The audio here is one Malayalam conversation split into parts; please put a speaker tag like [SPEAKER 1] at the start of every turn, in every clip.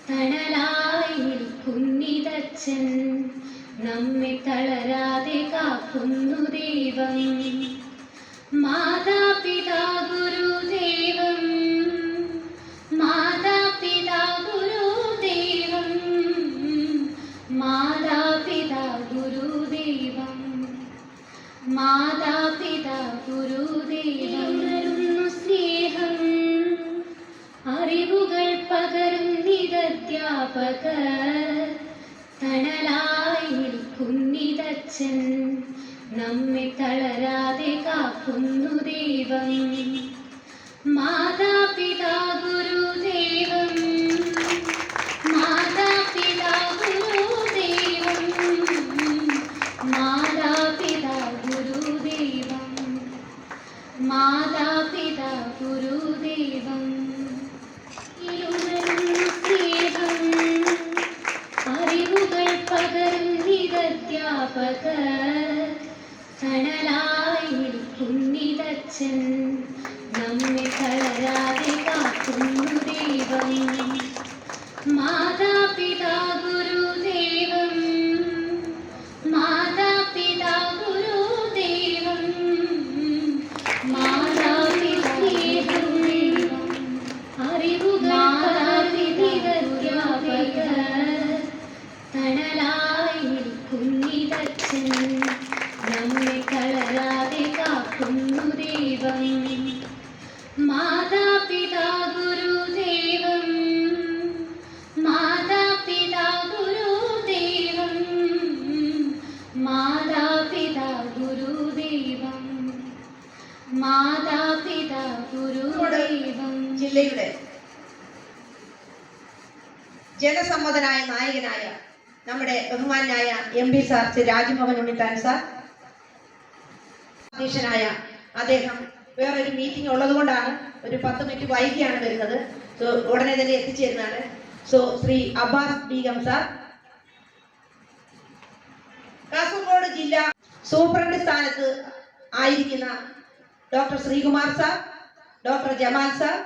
[SPEAKER 1] തണലായി നിൽക്കുന്നിതച്ഛൻ നമ്മെ തളരാതെ കാക്കുന്നു ദൈവം. മാതാപിതാ ഗുരുദേവം, മാതാപിതാ ഗുരുദേവം, മാതാപിതാ ഗുരുദേവം, മാതാപിതാ ഗുരുദേവം. സ്നേഹം അറിവുകൾ പകരുന്നിതധ്യാപകർ, തണലായി നിൽക്കുന്നിതച്ഛൻ നമ്മെ തളരാതെ കാക്കുന്നു ദൈവം. മാതാപിതാ ഗുരുദേവം, മാതാപിതാ ഗുരുദേവം, മാതാപിതാ ഗുരുദേവം, മാതാപിതാ ഗുരുദേവം. സ്നേഹം അറിവുകൾ പകരുന്നിതധ്യാപകർ, തണലായി നിൽക്കുന്നിതച്ഛൻ നമ്മെ തളരാതെ കാക്കുന്നു ദൈവം. മാതാപിതാ ഗുരുദേവം, മാതാപിതാ ഗുരുദേവം, മാതാപിതാ ഗുരുദേവം. അറിവുകൾ തണലായി നിൽക്കുന്നിതച്ഛൻ നമ്മെ തളരാതെ കാക്കുന്നു ദൈവം. മാതാപിതാ ഗുരുദേവം, മാതാപിതാ ഗുരുദേവം, മാതാപിതാ ഗുരുദേവം, മാതാപിതാ ഗുരുദേവം.
[SPEAKER 2] ജില്ലയുടെ ജനസമ്മതനായ നായകനായ നമ്മുടെ ബഹുമാനായ MP sir Shri Rajmohan Unnithan sir, അധ്യക്ഷനായ അദ്ദേഹം വേറൊരു മീറ്റിംഗ് ഉള്ളത് കൊണ്ടാണ് ഒരു 10 മിനിറ്റ് വൈകിയാണ് വരുന്നത്. സോ ഉടനെ തന്നെ എത്തിച്ചേരുന്നതാണ്. സോ ശ്രീ അബ്ബാസ് ബീഗം സാർ, കാസർഗോഡ് ജില്ലാ സൂപ്രണ്ട് സ്ഥാനത്ത് ആയിരിക്കുന്ന doctor Sreekumar sir, doctor Jamal sir,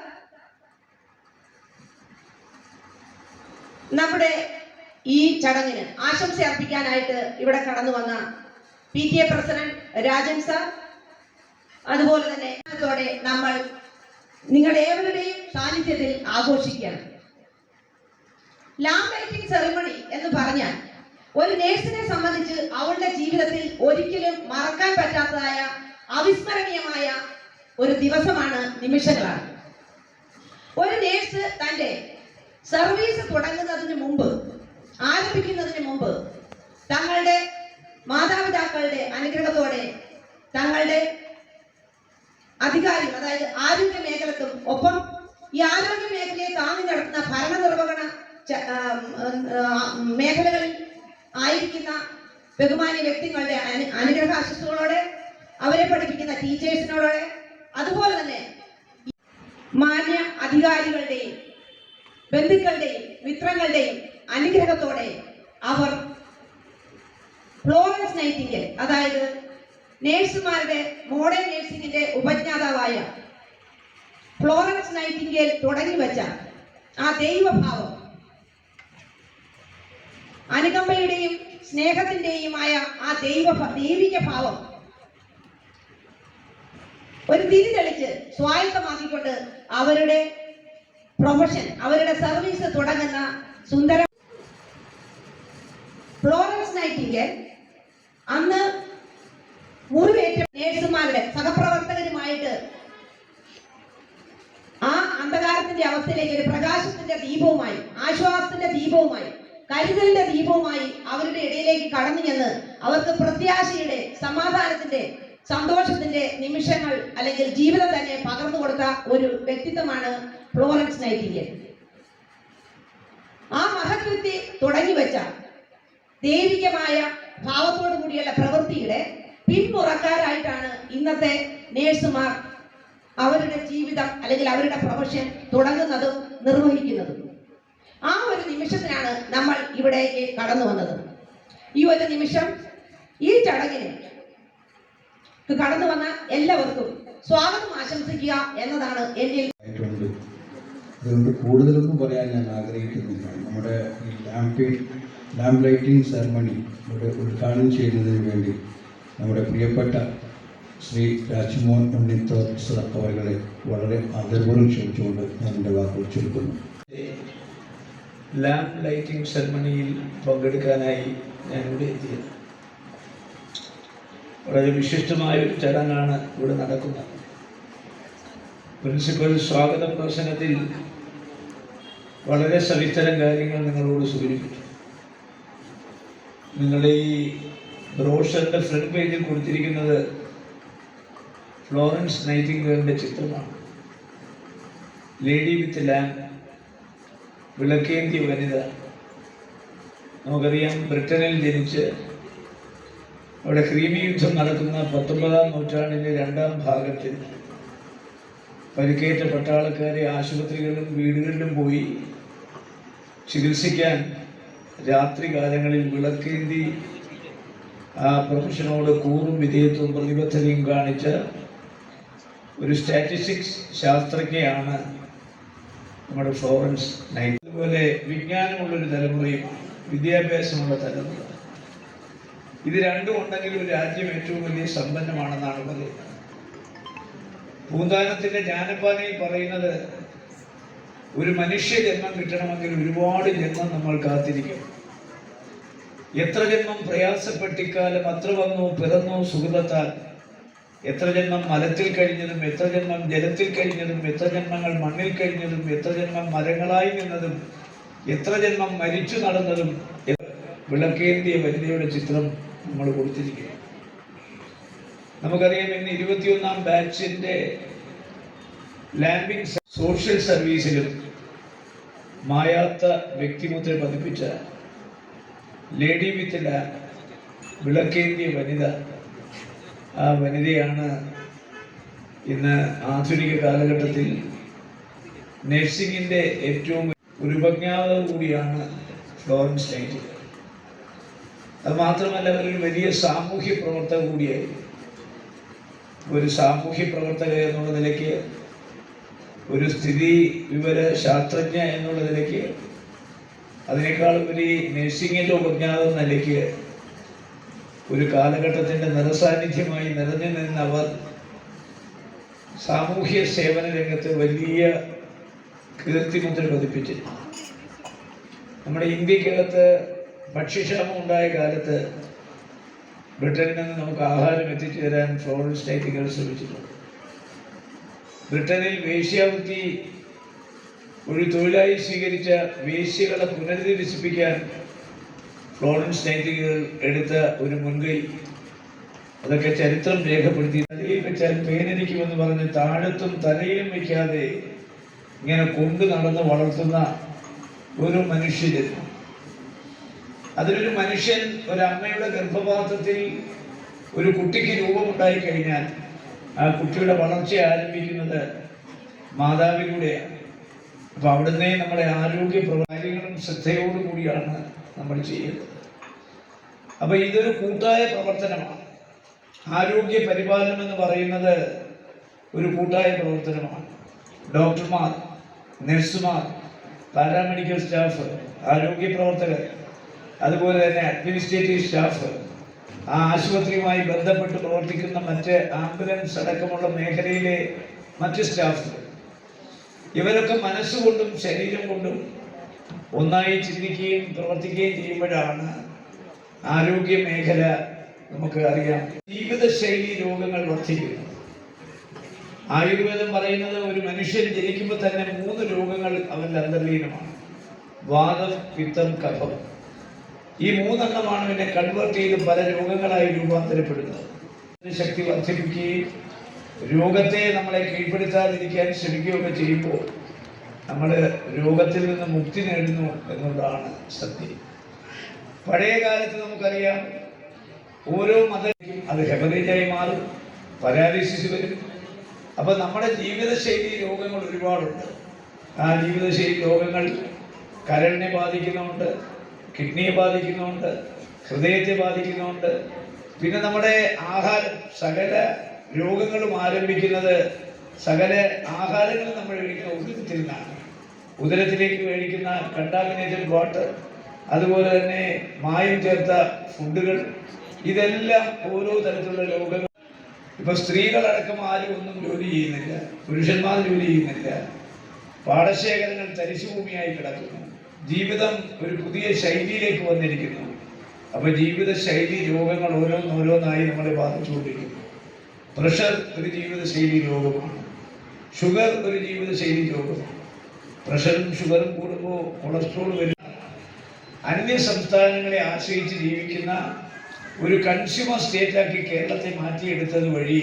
[SPEAKER 2] നമ്മുടെ ഈ ചടങ്ങിന് ആശംസ അർപ്പിക്കാനായിട്ട് ഇവിടെ കടന്നു വന്ന PTA പ്രസിഡന്റ് രാജൻ സാർ, അതുപോലെ തന്നെ നമ്മൾ നിങ്ങളുടെ ഏവരുടെയും സാന്നിധ്യത്തിൽ ആഘോഷിക്കുകയാണ്. ലാംബ് ലൈറ്റിംഗ് സെറിമണി എന്ന് പറഞ്ഞാൽ ഒരു നേഴ്സിനെ സംബന്ധിച്ച് അവളുടെ ജീവിതത്തിൽ ഒരിക്കലും മറക്കാൻ പറ്റാത്തതായ അവിസ്മരണീയമായ ഒരു ദിവസമാണ്, നിമിഷങ്ങളാണ്. ഒരു നേഴ്സ് തന്റെ സർവീസ് തുടങ്ങുന്നതിന് മുമ്പ്, ആരംഭിക്കുന്നതിന് മുമ്പ് തങ്ങളുടെ മാതാപിതാക്കളുടെ അനുഗ്രഹത്തോടെ തങ്ങളുടെ അധികാരികൾ, അതായത് ആരോഗ്യ മേഖലക്കും ഒപ്പം ഈ ആരോഗ്യ മേഖലയെ താങ്ങി നടത്തുന്ന ഭരണനിർവഹണ മേഖലകളിൽ ആയിരിക്കുന്ന ബഹുമാന്യ വ്യക്തികളുടെ അനുഗ്രഹാശിസ്സുകളോടെ, അവരെ പഠിപ്പിക്കുന്ന ടീച്ചേഴ്സിനോടെ, അതുപോലെ തന്നെ മാന്യ അധികാരികളുടെയും ബന്ധുക്കളുടെയും മിത്രങ്ങളുടെയും അനുഗ്രഹത്തോടെ അവർ ഫ്ലോറൻസ് നൈറ്റിംഗേൽ, അതായത് നേഴ്സുമാരുടെ മോഡേൺ നേഴ്സിംഗിന്റെ ഉപജ്ഞാതാവായ ഫ്ലോറൻസ് നൈറ്റിംഗേൽ തുടങ്ങി വെച്ച ആ ദൈവഭാവം, അനുകമ്പയുടെയും സ്നേഹത്തിന്റെയുമായ ആ ദൈവിക ഭാവം ഒരു തിരിതെളിച്ച് സ്വായത്തമാക്കിക്കൊണ്ട് അവരുടെ പ്രൊഫഷൻ, അവരുടെ സർവീസ് തുടങ്ങുന്ന സുന്ദര ഫ്ലോറൻസ് നൈറ്റിംഗേൽ അന്ന് മുറിവേറ്റ നേഴ്സുമാരുടെ സഹപ്രവർത്തകരുമായിട്ട് ആ അന്ധകാരത്തിന്റെ അവസ്ഥയിലേക്ക് ഒരു പ്രകാശത്തിന്റെ ദീപവുമായി, ആശ്വാസത്തിന്റെ ദീപവുമായി, കരുതലിന്റെ ദീപവുമായി അവരുടെ ഇടയിലേക്ക് കടന്നു ചെന്ന് അവർക്ക് പ്രത്യാശയുടെ, സമാധാനത്തിന്റെ, സന്തോഷത്തിന്റെ നിമിഷങ്ങൾ അല്ലെങ്കിൽ ജീവിതം തന്നെ പകർന്നു കൊടുത്ത ഒരു വ്യക്തിത്വമാണ് ഫ്ലോറൻസ് നൈറ്റിംഗേൽ. ആ മഹത് വ്യക്തി തുടങ്ങി വെച്ച ദൈവികമായ ഭാവത്തോടു കൂടിയുള്ള പ്രവൃത്തിയുടെ പിന്മുറക്കാരായിട്ടാണ് ഇന്നത്തെ നേഴ്സുമാർ അവരുടെ ജീവിതം അല്ലെങ്കിൽ അവരുടെ പ്രൊഫഷൻ തുടങ്ങുന്നതും നിർവഹിക്കുന്നതും. ആ ഒരു നിമിഷത്തിനാണ് നമ്മൾ ഇവിടേക്ക് കടന്നു വന്നത്. ഈ ഒരു നിമിഷം, ഈ ചടങ്ങിന് കടന്നു വന്ന എല്ലാവർക്കും സ്വാഗതം ആശംസിക്കുക എന്നതാണ് എന്നിൽ.
[SPEAKER 3] അതുകൊണ്ട് കൂടുതലൊന്നും പറയാൻ ഞാൻ ആഗ്രഹിക്കുന്നില്ല. നമ്മുടെ ഈ ലാമ്പ് ലൈറ്റിംഗ് സെറമണി ഇവിടെ ഉദ്ഘാടനം ചെയ്യുന്നതിന് വേണ്ടി നമ്മുടെ പ്രിയപ്പെട്ട ശ്രീ രാജ്മോഹൻ ഉണ്ണിത്തോർ സർ അവരെ വളരെ ആദരപൂർവ്വം ക്ഷണിച്ചുകൊണ്ട് ഞാൻ എൻ്റെ വാക്കുകൾ ചുരുക്കുന്നു.
[SPEAKER 4] ലാമ്പ് ലൈറ്റിംഗ് സെറമണിയിൽ പങ്കെടുക്കാനായി ഞാനിവിടെ എത്തിയത്. വളരെ വിശിഷ്ടമായ ഒരു ചടങ്ങാണ് ഇവിടെ നടക്കുന്നത്. പ്രിൻസിപ്പൽ സ്വാഗത പ്രസംഗത്തിൽ വളരെ സവിസ്തരം കാര്യങ്ങൾ നിങ്ങളോട് സൂചിപ്പിച്ചു. നിങ്ങളുടെ ഈ ബ്രോഷറിൻ്റെ ഫ്രണ്ട് പേജിൽ കൊടുത്തിരിക്കുന്നത് ഫ്ലോറൻസ് നൈറ്റിംഗേലിൻ്റെ ചിത്രമാണ്. ലേഡി വിത്ത് ലാമ്പ്, വിളക്കേന്തിയ വനിത. നമുക്കറിയാം, ബ്രിട്ടനിൽ ജനിച്ച് അവിടെ ക്രീമി യുദ്ധം നടക്കുന്ന 19-ാം നൂറ്റാണ്ടിൻ്റെ 2ാം ഭാഗത്തിൽ പരിക്കേറ്റ പട്ടാളക്കാരെ ആശുപത്രികളിലും വീടുകളിലും പോയി ചികിത്സിക്കാൻ രാത്രി കാലങ്ങളിൽ വിളക്കേന്തി ആ പ്രൊഫഷനോട് കൂറും വിധേയത്വവും പ്രതിബദ്ധതയും കാണിച്ച ഒരു സ്റ്റാറ്റിസ്റ്റിക്സ് ശാസ്ത്രജ്ഞയാണ് നമ്മുടെ ഫ്ലോറൻസ് നൈറ്റ്. അതുപോലെ വിജ്ഞാനമുള്ളൊരു തലമുറയും വിദ്യാഭ്യാസമുള്ള തലമുറ, ഇത് രണ്ടും ഉണ്ടെങ്കിൽ ഒരു രാജ്യം ഏറ്റവും വലിയ സമ്പന്നമാണെന്നാണ് പറയുന്നത്. പൂന്താനത്തിൻ്റെ ജ്ഞാനപ്പാനയിൽ പറയുന്നത്, ഒരു മനുഷ്യ ജന്മം കിട്ടണമെങ്കിൽ ഒരുപാട് ജന്മം നമ്മൾ കാത്തിരിക്കും. എത്ര ജന്മം പ്രയാസപ്പെട്ടിക്കാലം അത്ര വന്നു പിറന്നു സുഹൃത്താൽ. എത്ര ജന്മം മലത്തിൽ കഴിഞ്ഞതും എത്ര ജന്മം ജലത്തിൽ കഴിഞ്ഞതും എത്ര ജന്മങ്ങൾ മണ്ണിൽ കഴിഞ്ഞതും എത്ര ജന്മം മരങ്ങളായി നിന്നതും എത്ര ജന്മം മരിച്ചു നടന്നതും. വിളക്കേന്തിയ വനിതയുടെ ചിത്രം നമ്മൾ കൊടുത്തിരിക്കുന്നു. നമുക്കറിയാം, ഇന്ന് 21-ാം ബാച്ചിൻ്റെ ലാമ്പിംഗ് സോഷ്യൽ സർവീസിലും മായാത്ത വ്യക്തിമുദ്ര പതിപ്പിച്ച ലേഡി വിത്ത് ലാമ്പ്, വിളക്കേന്തിയ വനിത. ആ വനിതയാണ് ഇന്ന് ആധുനിക കാലഘട്ടത്തിൽ നഴ്സിംഗിൻ്റെ ഏറ്റവും ഒരു ഉപജ്ഞാതാവ് കൂടിയാണ് ഫ്ലോറൻസ് നൈറ്റിംഗേൽ. അത് മാത്രമല്ല, അവരൊരു വലിയ സാമൂഹ്യ പ്രവർത്തക കൂടിയായിരുന്നു. ഒരു സാമൂഹ്യ പ്രവർത്തക എന്നുള്ള നിലയ്ക്ക്, ഒരു സ്ഥിതി വിവര ശാസ്ത്രജ്ഞ എന്നുള്ള നിലയ്ക്ക്, അതിനേക്കാൾ ഒരു നഴ്സിംഗിൻ്റെ ഉപജ്ഞാത നിലയ്ക്ക് ഒരു കാലഘട്ടത്തിൻ്റെ നിറസാന്നിധ്യമായി നിറഞ്ഞു നിന്നവർ സാമൂഹ്യ സേവന രംഗത്ത് വലിയ കീർത്തിമുദ്ര പതിപ്പിച്ചിരുന്നു. നമ്മുടെ ഇന്ത്യക്കകത്ത് ഭക്ഷ്യക്ഷാമം ഉണ്ടായ കാലത്ത് ബ്രിട്ടനിൽ നിന്ന് നമുക്ക് ആഹാരം എത്തിച്ചു തരാൻ ഫ്ലോറൻസ് നൈറ്റിംഗേൽ ശ്രമിച്ചിട്ടുണ്ട്. ബ്രിട്ടനിൽ വേശ്യാവൃത്തി ഒരു തൊഴിലായി സ്വീകരിച്ച വേശ്യകളെ പുനരധിവസിപ്പിക്കാൻ ഫ്ലോറൻസ് നൈറ്റിംഗേൽ എടുത്ത ഒരു മുൻകൈ, അതൊക്കെ ചരിത്രം രേഖപ്പെടുത്തി. തലയിൽ വെച്ചാൽ പേനരിക്കുമെന്ന് പറഞ്ഞ് താഴത്തും തലയിലും വയ്ക്കാതെ ഇങ്ങനെ കൊണ്ടു നടന്ന് വളർത്തുന്ന ഒരു മനുഷ്യന്, അതിലൊരു മനുഷ്യൻ ഒരമ്മയുടെ ഗർഭപാത്രത്തിൽ ഒരു കുട്ടിക്ക് രൂപമുണ്ടായി കഴിഞ്ഞാൽ ആ കുട്ടിയുടെ വളർച്ച ആരംഭിക്കുന്നത് മാതാവിലൂടെയാണ്. അപ്പോൾ അവിടുന്ന് നമ്മുടെ ആരോഗ്യ കാര്യങ്ങളും ശ്രദ്ധയോടുകൂടിയാണ് നമ്മൾ ചെയ്യുന്നത്. അപ്പോൾ ഇതൊരു കൂട്ടായ പ്രവർത്തനമാണ്. ആരോഗ്യ പരിപാലനം എന്ന് പറയുന്നത് ഒരു കൂട്ടായ പ്രവർത്തനമാണ്. ഡോക്ടർമാർ, നഴ്സുമാർ, പാരാമെഡിക്കൽ സ്റ്റാഫ്, ആരോഗ്യ പ്രവർത്തകർ, അതുപോലെ തന്നെ അഡ്മിനിസ്ട്രേറ്റീവ് സ്റ്റാഫ്, ആ ആശുപത്രിയുമായി ബന്ധപ്പെട്ട് പ്രവർത്തിക്കുന്ന മറ്റ് ആംബുലൻസ് അടക്കമുള്ള മേഖലയിലെ മറ്റ് സ്റ്റാഫുകൾ, ഇവരൊക്കെ മനസ്സുകൊണ്ടും ശരീരം കൊണ്ടും ഒന്നായി ചിന്തിക്കുകയും പ്രവർത്തിക്കുകയും ചെയ്യുമ്പോഴാണ് ആരോഗ്യ മേഖല നമുക്ക് അറിയാം ജീവിതശൈലി രോഗങ്ങൾ വർദ്ധിക്കുന്നു. ആയുർവേദം പറയുന്നത് ഒരു മനുഷ്യൻ ജനിക്കുമ്പോൾ തന്നെ 3 രോഗങ്ങൾ അവൻ്റെ അന്തർലീനമാണ്: വാതം, പിത്തം, കഫം. ഈ 3 എണ്ണമാണ് പിന്നെ കൺവേർട്ട് ചെയ്ത് പല രോഗങ്ങളായി രൂപാന്തരപ്പെടുന്നത്. ശക്തി വർദ്ധിപ്പിക്കുകയും രോഗത്തെ നമ്മളെ കീഴ്പ്പെടുത്താതിരിക്കാൻ ശ്രമിക്കുകയൊക്കെ ചെയ്യുമ്പോൾ നമ്മൾ രോഗത്തിൽ നിന്ന് മുക്തി നേടുന്നു എന്നുള്ളതാണ് സത്യം. പഴയ കാലത്ത് നമുക്കറിയാം, ഓരോ മതത്തിലും അത് ഹെമറേജായി മാറും, പരാലിസിസ് വരും. അപ്പം നമ്മുടെ ജീവിതശൈലി രോഗങ്ങൾ ഒരുപാടുണ്ട്. ആ ജീവിതശൈലി രോഗങ്ങൾ കരളിനെ ബാധിക്കുന്നുണ്ട്, കിഡ്നിയെ ബാധിക്കുന്നുണ്ട്, ഹൃദയത്തെ ബാധിക്കുന്നുണ്ട്. പിന്നെ നമ്മുടെ ആഹാരം, സകല രോഗങ്ങളും ആരംഭിക്കുന്നത് സകല ആഹാരങ്ങൾ നമ്മൾ കഴിക്കുന്ന ഊർജ്ജത്തിൽ നിന്നാണ്. ഉദരത്തിലേക്ക് മേടിക്കുന്ന കണ്ടാമിനേറ്റഡ് വാട്ടർ, അതുപോലെ തന്നെ മായം ചേർത്ത ഫുഡുകൾ, ഇതെല്ലാം ഓരോ തരത്തിലുള്ള രോഗങ്ങൾ. ഇപ്പൊ സ്ത്രീകളടക്കം ആരും ഒന്നും ജോലി ചെയ്യുന്നില്ല, പുരുഷന്മാർ ജോലി ചെയ്യുന്നില്ല, പാടശേഖരങ്ങൾ തരിശുഭൂമിയായി കിടക്കുന്നു, ജീവിതം ഒരു പുതിയ ശൈലിയിലേക്ക് വന്നിരിക്കുന്നു. അപ്പൊ ജീവിത ശൈലി രോഗങ്ങൾ ഓരോന്നോരോന്നായി നമ്മളെ ബാധിച്ചുകൊണ്ടിരിക്കുന്നു. പ്രഷർ ഒരു ജീവിതശൈലി രോഗമാണ്, ഷുഗർ ഒരു ജീവിതശൈലി രോഗമാണ്. പ്രഷറും ഷുഗറും കൂടുമ്പോൾ കൊളസ്ട്രോൾ വരും. അന്യ സംസ്ഥാനങ്ങളെ ആശ്രയിച്ച് ജീവിക്കുന്ന ഒരു കൺസ്യൂമർ സ്റ്റേറ്റാക്കി കേരളത്തെ മാറ്റിയെടുത്തത് വഴി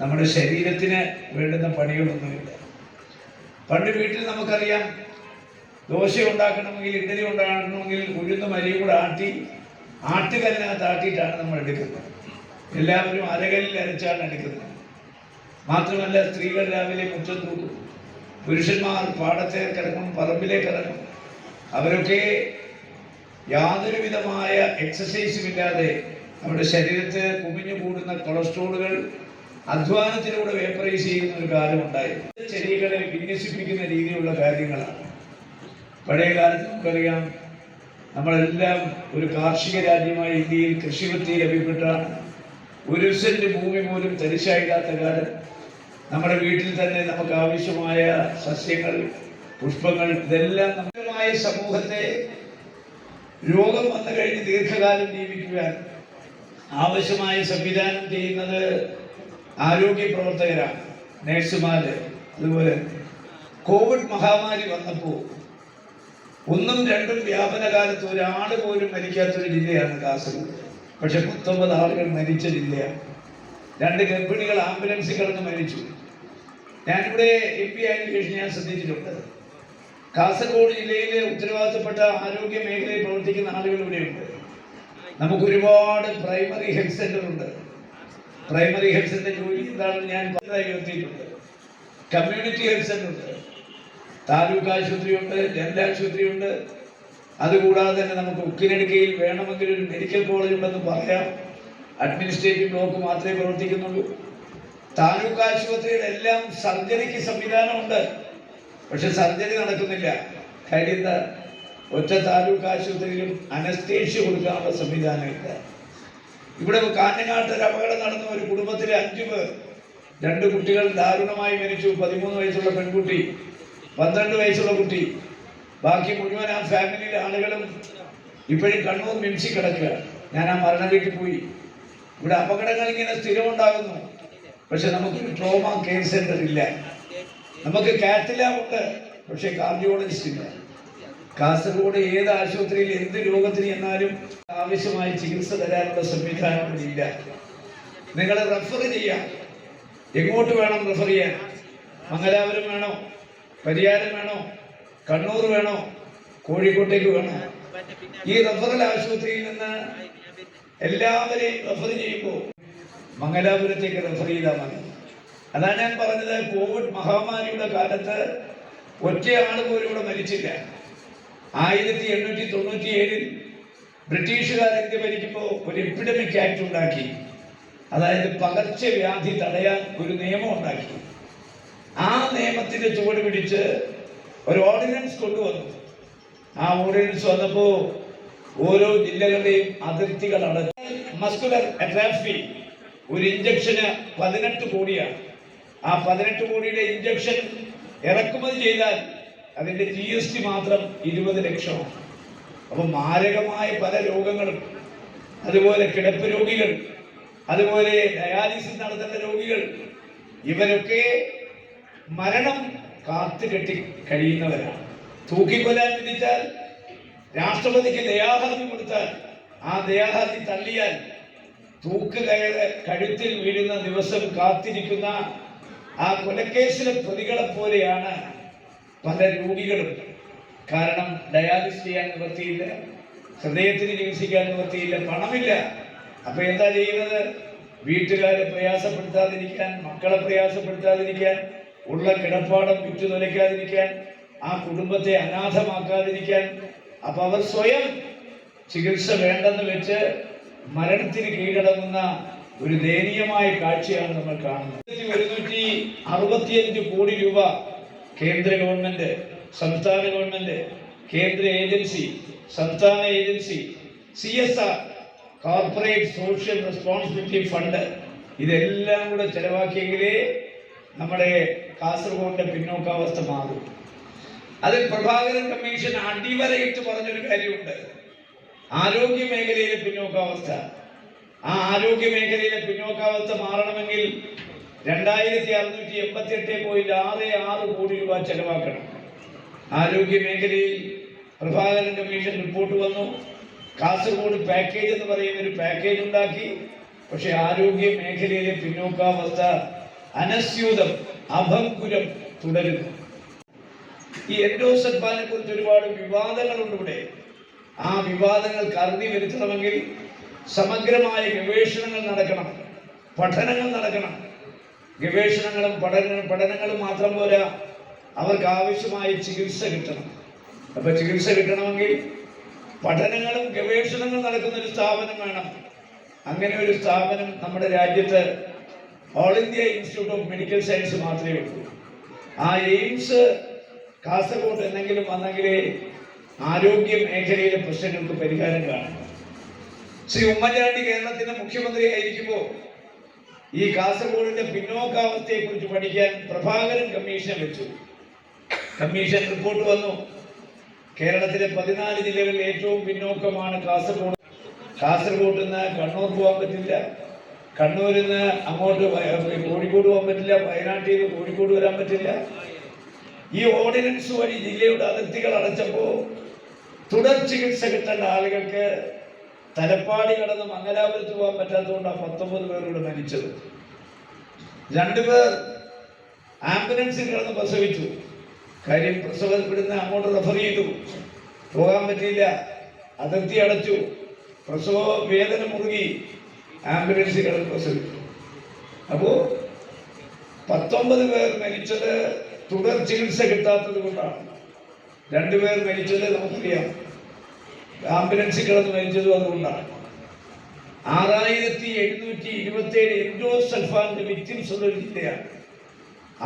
[SPEAKER 4] നമ്മുടെ ശരീരത്തിന് വേണ്ടുന്ന പണികളൊന്നുമില്ല. പണ്ട് വീട്ടിൽ നമുക്കറിയാം, ദോശ ഉണ്ടാക്കണമെങ്കിൽ, ഇഡ്ഡലി ഉണ്ടാക്കണമെങ്കിൽ ഉഴുന്നും അരിയും കൂടെ ആട്ടുകല്ലിനകത്ത് ആട്ടിയിട്ടാണ് നമ്മൾ എടുക്കുന്നത്. എല്ലാവരും അരകല്ലിൽ അരച്ചാണ് എടുക്കുന്നത്. മാത്രമല്ല, സ്ത്രീകൾ രാവിലെ മുറ്റം തൂക്കും, പുരുഷന്മാർ പാടത്തേക്ക് ഇറങ്ങും, പറമ്പിലേക്ക് ഇറങ്ങും. അവരൊക്കെ യാതൊരു വിധമായ എക്സസൈസും ഇല്ലാതെ നമ്മുടെ ശരീരത്തിൽ കുമിഞ്ഞു കൂടുന്ന കൊളസ്ട്രോളുകൾ അധ്വാനത്തിലൂടെ വേപ്പറൈസ് ചെയ്യുന്ന ഒരു കാലമുണ്ടായിരുന്നു. ശരീരങ്ങളെ വിന്യസിപ്പിക്കുന്ന രീതിയിലുള്ള കാര്യങ്ങളാണ്. പഴയ കാലത്ത് നമുക്കറിയാം, നമ്മളെല്ലാം ഒരു കാർഷിക രാജ്യമായ ഇന്ത്യയിൽ കൃഷിവൃത്തി ലഭ്യപ്പെട്ടാണ്. ഒരു സെന്റ് ഭൂമി പോലും തരിശായില്ലാത്ത കാലം. നമ്മുടെ വീട്ടിൽ തന്നെ നമുക്ക് ആവശ്യമായ സസ്യങ്ങൾ, പുഷ്പങ്ങൾ, ഇതെല്ലാം നമ്മുടെ സമൂഹത്തെ രോഗം വന്നു കഴിഞ്ഞ് ദീർഘകാലം ജീവിക്കുവാൻ ആവശ്യമായ സംവിധാനം ചെയ്യുന്നത് ആരോഗ്യ പ്രവർത്തകരാണ്, നഴ്സുമാര്. അതുപോലെ കോവിഡ് മഹാമാരി വന്നപ്പോൾ 1ഉം 2ഉം വ്യാപന കാലത്ത് ഒരാൾ പോലും മരിക്കാത്തൊരു ജില്ലയാണ് കാസർഗോഡ്. പക്ഷെ 19 ആളുകൾ മരിച്ച ജില്ലയാണ്. 2 ഗർഭിണികൾ ആംബുലൻസിൽ കിടന്ന് മരിച്ചു. ഞാനിവിടെ MP ആയതിനു ശേഷം ഞാൻ ശ്രദ്ധിച്ചിട്ടുണ്ട്, കാസർഗോഡ് ജില്ലയിലെ ഉത്തരവാദിത്തപ്പെട്ട ആരോഗ്യ മേഖലയിൽ പ്രവർത്തിക്കുന്ന ആളുകൾ ഇവിടെയുണ്ട്. നമുക്ക് ഒരുപാട് പ്രൈമറി ഹെൽത്ത് സെന്റർ ഉണ്ട്. പ്രൈമറി ഹെൽത്ത് സെന്റർ ജോലി എന്താണെന്ന് ഞാൻ ഉയർത്തിയിട്ടുണ്ട്. കമ്മ്യൂണിറ്റി ഹെൽത്ത് സെന്റർ ഉണ്ട്, താലൂക്ക് ആശുപത്രിയുണ്ട്, ജനറൽ ആശുപത്രിയുണ്ട്. അതുകൂടാതെ തന്നെ നമുക്ക് ഉക്കിനടുക്കയിൽ വേണമെങ്കിൽ ഒരു മെഡിക്കൽ കോളേജ് ഉണ്ടെന്ന് പറയാം. അഡ്മിനിസ്ട്രേറ്റീവ് ബ്ലോക്ക് മാത്രമേ പ്രവർത്തിക്കുന്നുള്ളൂ. താലൂക്ക് ആശുപത്രിയിലെല്ലാം സർജറിക്ക് സംവിധാനമുണ്ട്, പക്ഷെ സർജറി നടക്കുന്നില്ല. കാര്യം എന്താ? ഒറ്റ താലൂക്ക് ആശുപത്രിയിലും അനസ്തേഷ്യ കൊടുക്കാനുള്ള സംവിധാനമില്ല. ഇവിടെ കാഞ്ഞങ്ങാട്ട് ഒരു അപകടം നടന്ന ഒരു കുടുംബത്തിലെ 5 പേർ, 2 കുട്ടികൾ ദാരുണമായി മരിച്ചു. 13 വയസ്സുള്ള പെൺകുട്ടി, 12 വയസ്സുള്ള കുട്ടി. ബാക്കി മുഴുവൻ ആ ഫാമിലിയിലെ ആളുകളും ഇപ്പോഴും കണ്ണൂർ മിംസി കിടക്കുക. ഞാൻ ആ മരണ വീട്ടിൽ പോയി. ഇവിടെ അപകടങ്ങൾ ഇങ്ങനെ സ്ഥിരമുണ്ടാകുന്നു, പക്ഷെ നമുക്കൊരു ട്രോമ കെയർ സെന്റർ ഇല്ല. നമുക്ക് കാത്ത് ലാബ് ഉണ്ട്, പക്ഷെ കാർഡിയോളജിസ്റ്റ് ഇല്ല. കാസർഗോഡ് ഏത് ആശുപത്രിയിൽ എന്ത് രോഗത്തിന് ചെന്നാലും ആവശ്യമായ ചികിത്സ തരാനുള്ള സംവിധാനങ്ങളില്ല. നിങ്ങൾ റെഫർ ചെയ്യാം. എങ്ങോട്ട് വേണം റെഫർ ചെയ്യാൻ? മംഗലാപുരം വേണോ? പരിയാരം വേണോ? കണ്ണൂർ വേണോ? കോഴിക്കോട്ടേക്ക് വേണോ? ഈ റെഫറൽ ആശുപത്രിയിൽ നിന്ന് എല്ലാവരെയും റെഫർ ചെയ്യുമ്പോൾ മംഗലാപുരത്തേക്ക് റെഫർ ചെയ്താൽ മതി. അതാണ് ഞാൻ പറഞ്ഞത്, കോവിഡ് മഹാമാരിയുടെ കാലത്ത് ഒറ്റയാൾ പോലും ഇവിടെ മരിച്ചില്ല. 1897 ബ്രിട്ടീഷുകാർ ഇന്ത്യ ഭരിക്കുമ്പോൾ ഒരു എപ്പിഡമിക് ആക്ട് ഉണ്ടാക്കി. അതായത് പകർച്ചവ്യാധി തടയാൻ ഒരു നിയമം ഉണ്ടാക്കി. ആ നിയമത്തിന്റെ ചുവട് പിടിച്ച് ഒരു ഓർഡിനൻസ് കൊണ്ടുവന്നു. ആ ഓർഡിനൻസ് വന്നപ്പോൾ ഓരോ ജില്ലകളുടെയും അതിർത്തികൾ അടച്ചു. മസ്കുലർ അട്രോഫി ഒരു ഇഞ്ചക്ഷന് 18 കോടിയാണ്. ആ 18 കോടിയുടെ ഇഞ്ചക്ഷൻ ഇറക്കുമതി ചെയ്താൽ അതിന്റെ GST മാത്രം 20 ലക്ഷമാണ്. അപ്പൊ മാരകമായ പല രോഗങ്ങളും, അതുപോലെ കിടപ്പ് രോഗികൾ, അതുപോലെ ഡയാലിസിസ് നടത്തേണ്ട രോഗികൾ, ഇവരൊക്കെ മരണം കാത്തുകെട്ടി കഴിയുന്നവരാണ്. തൂക്കിക്കൊല്ലാൻ വിധിച്ചാൽ, രാഷ്ട്രപതിക്ക് ദയാഹർജി കൊടുത്താൽ, ആ ദയാഹർജി തള്ളിയാൽ തൂക്ക് കയറ് കഴുത്തിൽ വീഴുന്ന ദിവസം കാത്തിരിക്കുന്ന ആ കൊലക്കേസിലെ പ്രതികളെ പോലെയാണ് പല രോഗികളും. കാരണം ഡയാലിസിസ് ചെയ്യാൻ നിവൃത്തിയില്ല, ഹൃദയത്തിന് ചികിത്സിക്കാൻ നിവൃത്തിയില്ല, പണമില്ല. അപ്പൊ എന്താ ചെയ്യുന്നത്? വീട്ടുകാരെ പ്രയാസപ്പെടുത്താതിരിക്കാൻ, മക്കളെ പ്രയാസപ്പെടുത്താതിരിക്കാൻ, ഉള്ള കിടപ്പാടം വിറ്റു തുലയ്ക്കാതിരിക്കാൻ, ആ കുടുംബത്തെ അനാഥമാക്കാതിരിക്കാൻ, അപ്പൊ അവർ സ്വയം ചികിത്സ വേണ്ടെന്ന് വെച്ച് മരണത്തിന് കീഴടങ്ങുന്ന ഒരു ദയനീയമായ കാഴ്ചയാണ് നമ്മൾ കാണുന്നത്. 165 കോടി രൂപ കേന്ദ്ര ഗവൺമെന്റ് സംസ്ഥാന ഗവൺമെന്റ്, കേന്ദ്ര ഏജൻസി, സംസ്ഥാന agency, CSR, corporate social responsibility fund, ഇതെല്ലാം കൂടെ ചെലവാക്കിയെങ്കിലേ നമ്മുടെ കാസർഗോഡിന്റെ പിന്നോക്കാവസ്ഥ മാറും. അതിൽ പ്രഭാകരൻ കമ്മീഷൻ അടിവരയിട്ട് പറഞ്ഞൊരു കാര്യമുണ്ട്, ആരോഗ്യ മേഖലയിലെ പിന്നോക്കാവസ്ഥ. ആ ആരോഗ്യ മേഖലയിലെ പിന്നോക്കാവസ്ഥ മാറണമെങ്കിൽ 2688.66 കോടി രൂപ ചെലവാക്കണം. ആരോഗ്യ മേഖലയിൽ പ്രഭാകരൻ കമ്മീഷൻ റിപ്പോർട്ട് വന്നു, കാസർഗോഡ് പാക്കേജ് എന്ന് പറയുന്ന ഒരു പാക്കേജ് ഉണ്ടാക്കി. പക്ഷെ ആരോഗ്യ മേഖലയിലെ പിന്നോക്കാവസ്ഥ അനസ്യൂതം, അഭംഗുരം തുടരുന്നു. ഈ എൻഡോസൾഫാനെ കുറിച്ച് ഒരുപാട് വിവാദങ്ങളുണ്ട് ഇവിടെ. ആ വിവാദങ്ങൾക്ക് അറുതി വരുത്തണമെങ്കിൽ സമഗ്രമായ ഗവേഷണങ്ങൾ നടക്കണം, പഠനങ്ങൾ നടക്കണം. ഗവേഷണങ്ങളും പഠനങ്ങളും മാത്രം പോരാ, അവർക്ക് ആവശ്യമായ ചികിത്സ കിട്ടണം. അപ്പൊ ചികിത്സ കിട്ടണമെങ്കിൽ പഠനങ്ങളും ഗവേഷണങ്ങളും നടക്കുന്ന ഒരു സ്ഥാപനം വേണം. അങ്ങനെ ഒരു സ്ഥാപനം നമ്മുടെ രാജ്യത്ത് all India institute of medical science മാത്രമേ ഉള്ളൂ. ആ എയിംസ് കാസർഗോഡ് എന്തെങ്കിലും വന്നെങ്കിലേ ആരോഗ്യ മേഖലയിലെ പ്രശ്നങ്ങൾക്ക് പരിഹാരം കാണും. ശ്രീ ഉമ്മൻചാണ്ടി കേരളത്തിന്റെ മുഖ്യമന്ത്രി ആയിരിക്കുമ്പോൾ ഈ കാസർഗോഡിന്റെ പിന്നോക്കാവസ്ഥയെ കുറിച്ച് പഠിക്കാൻ പ്രഭാകരൻ കമ്മീഷനെ വെച്ചു. കമ്മീഷൻ റിപ്പോർട്ട് വന്നു, കേരളത്തിലെ 14 ജില്ലകളിൽ ഏറ്റവും പിന്നോക്കമാണ് കാസർഗോഡ്. കാസർഗോഡ് നിന്ന് കണ്ണൂർ പോകാൻ പറ്റില്ല, കണ്ണൂരിൽ നിന്ന് അങ്ങോട്ട് കോഴിക്കോട് പോകാൻ പറ്റില്ല, വയനാട്ടിൽ നിന്ന് കോഴിക്കോട് വരാൻ പറ്റില്ല. ഈ ഓർഡിനൻസ് വഴി ജില്ലയുടെ അതിർത്തികൾ അടച്ചപ്പോൾ തുടർ ചികിത്സ കിട്ടേണ്ട ആളുകൾക്ക് തലപ്പാടി കടന്ന് മംഗലാപുരത്ത് പോകാൻ പറ്റാത്തതുകൊണ്ടാണ് 19 പേർ ഇവിടെ മരിച്ചത്. 2 പേർ ആംബുലൻസിൽ കിടന്ന് പ്രസവിച്ചു. കാര്യം പ്രസവം ഇവിടുന്ന് അങ്ങോട്ട് റെഫർ ചെയ്തു, പോകാൻ പറ്റിയില്ല, അതിർത്തി അടച്ചു, പ്രസവ വേദന മുറുകി, ആംബുലൻസിൽ കിടന്ന് പ്രസവിച്ചു. അപ്പോ 19 പേർ മരിച്ചത് തുടർ ചികിത്സ കിട്ടാത്തത് കൊണ്ടാണ്. 2 പേർ മരിച്ചത് നമുക്കറിയാം, ആംബുലൻസിൽ കിടന്ന് മരിച്ചതും അതുകൊണ്ടാണ്. 6727 എൻഡോസൾഫാന്റെ വിക്ടിംസ് ഉള്ള ഒരു ജില്ലയാണ്.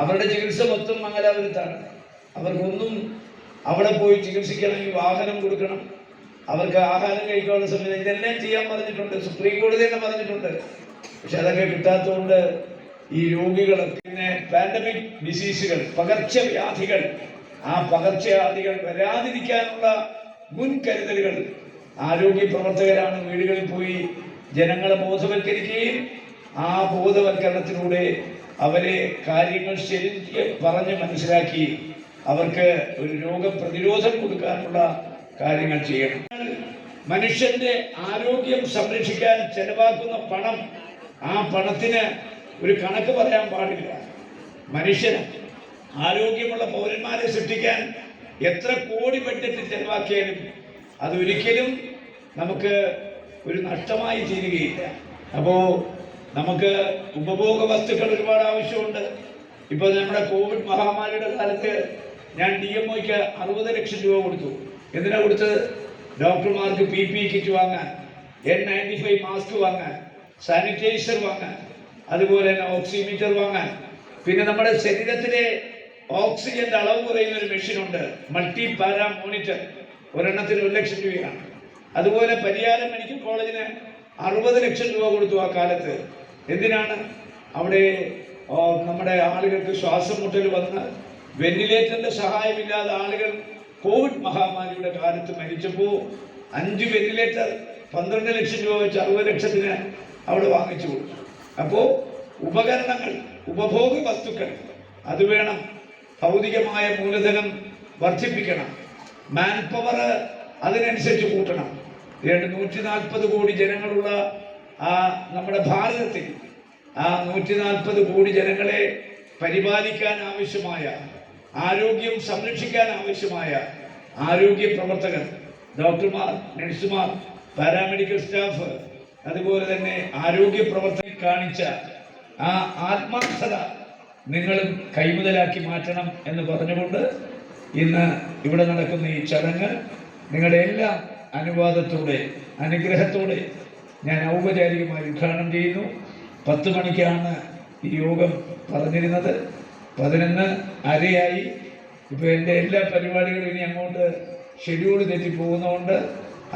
[SPEAKER 4] അവരുടെ ചികിത്സ മൊത്തം മംഗലാപുരത്താണ്. അവർക്കൊന്നും അവിടെ പോയി ചികിത്സിക്കണമെങ്കിൽ വാഹനം കൊടുക്കണം, അവർക്ക് ആഹാരം കഴിക്കാനുള്ള സമയത്ത് ഇതെല്ലാം ചെയ്യാൻ പറഞ്ഞിട്ടുണ്ട്, സുപ്രീം കോടതി തന്നെ പറഞ്ഞിട്ടുണ്ട്. പക്ഷെ അതൊക്കെ കിട്ടാത്തതുകൊണ്ട് ഈ രോഗികളൊക്കെ, പിന്നെ പാൻഡമിക് ഡിസീസുകൾ, പകർച്ചവ്യാധികൾ, ആ പകർച്ചവ്യാധികൾ വരാതിരിക്കാനുള്ള മുൻകരുതലുകൾ ആരോഗ്യ പ്രവർത്തകരാണ് വീടുകളിൽ പോയി ജനങ്ങളെ ബോധവൽക്കരിക്കുകയും ആ ബോധവൽക്കരണത്തിലൂടെ അവരെ കാര്യങ്ങൾ ശരിക്ക് പറഞ്ഞ് മനസ്സിലാക്കി അവർക്ക് ഒരു രോഗപ്രതിരോധം കൊടുക്കാനുള്ള കാര്യങ്ങൾ ചെയ്യണം. മനുഷ്യന്റെ ആരോഗ്യം സംരക്ഷിക്കാൻ ചെലവാക്കുന്ന പണം, ആ പണത്തിന് ഒരു കണക്ക് പറയാൻ പാടില്ല. മനുഷ്യന് ആരോഗ്യമുള്ള പൗരന്മാരെ സൃഷ്ടിക്കാൻ എത്ര കോടി ബഡ്ജറ്റ് ചെലവാക്കിയാലും അതൊരിക്കലും നമുക്ക് ഒരു നഷ്ടമായി തീരുകയില്ല. അപ്പോൾ നമുക്ക് ഉപഭോഗ വസ്തുക്കൾ ഒരുപാട് ആവശ്യമുണ്ട്. ഇപ്പോൾ നമ്മുടെ കോവിഡ് മഹാമാരിയുടെ കാലത്ത് ഞാൻ DMOയ്ക്ക് 60 ലക്ഷം രൂപ കൊടുത്തു. എന്തിനാ കൊടുത്തത്? ഡോക്ടർമാർക്ക് PPE കിറ്റ് വാങ്ങാൻ, N95 മാസ്ക് വാങ്ങാൻ, സാനിറ്റൈസർ വാങ്ങാൻ, അതുപോലെ തന്നെ ഓക്സിമീറ്റർ വാങ്ങാൻ. പിന്നെ നമ്മുടെ ശരീരത്തിലെ ഓക്സിജന്റെ അളവ് കുറയുന്ന ഒരു മെഷീനുണ്ട്, മൾട്ടി പാരാ മോണിറ്റർ, ഒരെണ്ണത്തിന് 1 ലക്ഷം രൂപയാണ്. അതുപോലെ പരിയാരം മെഡിക്കൽ കോളേജിന് 60 ലക്ഷം രൂപ കൊടുത്തു ആ കാലത്ത്. എന്തിനാണ്? അവിടെ നമ്മുടെ ആളുകൾക്ക് ശ്വാസം മുട്ടൽ വന്ന് വെന്റിലേറ്ററിന്റെ സഹായമില്ലാതെ ആളുകൾ കോവിഡ് മഹാമാരിയുടെ കാലത്ത് മരിച്ചപ്പോൾ 5 വെന്റിലേറ്റർ 12 ലക്ഷം രൂപ വെച്ച് 60 ലക്ഷത്തിന് അവിടെ വാങ്ങിച്ചു കൊടുത്തു. അപ്പോൾ ഉപകരണങ്ങൾ, ഉപഭോഗ വസ്തുക്കൾ അത് വേണം. ഭൗതികമായ മൂലധനം വർദ്ധിപ്പിക്കണം, മാൻ പവർ അതിനനുസരിച്ച് കൂട്ടണം. 140 കോടി ജനങ്ങളുള്ള നമ്മുടെ ഭാരതത്തിൽ ആ 140 കോടി ജനങ്ങളെ പരിപാലിക്കാൻ ആവശ്യമായ, ആരോഗ്യം സംരക്ഷിക്കാൻ ആവശ്യമായ ആരോഗ്യ പ്രവർത്തകർ, ഡോക്ടർമാർ, നഴ്സുമാർ, പാരാമെഡിക്കൽ സ്റ്റാഫ്, അതുപോലെ തന്നെ ആരോഗ്യ പ്രവർത്തകർ കാണിച്ച ആ ആത്മാർത്ഥത നിങ്ങളും കൈമുതലാക്കി മാറ്റണം എന്ന് പറഞ്ഞുകൊണ്ട് ഇന്ന് ഇവിടെ നടക്കുന്ന ഈ ചടങ്ങ് നിങ്ങളുടെ എല്ലാ അനുവാദത്തോടെ, അനുഗ്രഹത്തോടെ ഞാൻ ഔപചാരികമായി ഉദ്ഘാടനം ചെയ്യുന്നു. 10 മണിക്കാണ് ഈ യോഗം പറഞ്ഞിരുന്നത്, 11:30 ആയി. ഇപ്പോൾ എൻ്റെ എല്ലാ പരിപാടികളും ഇനി അങ്ങോട്ട് ഷെഡ്യൂൾ തെറ്റി പോകുന്നതുകൊണ്ട്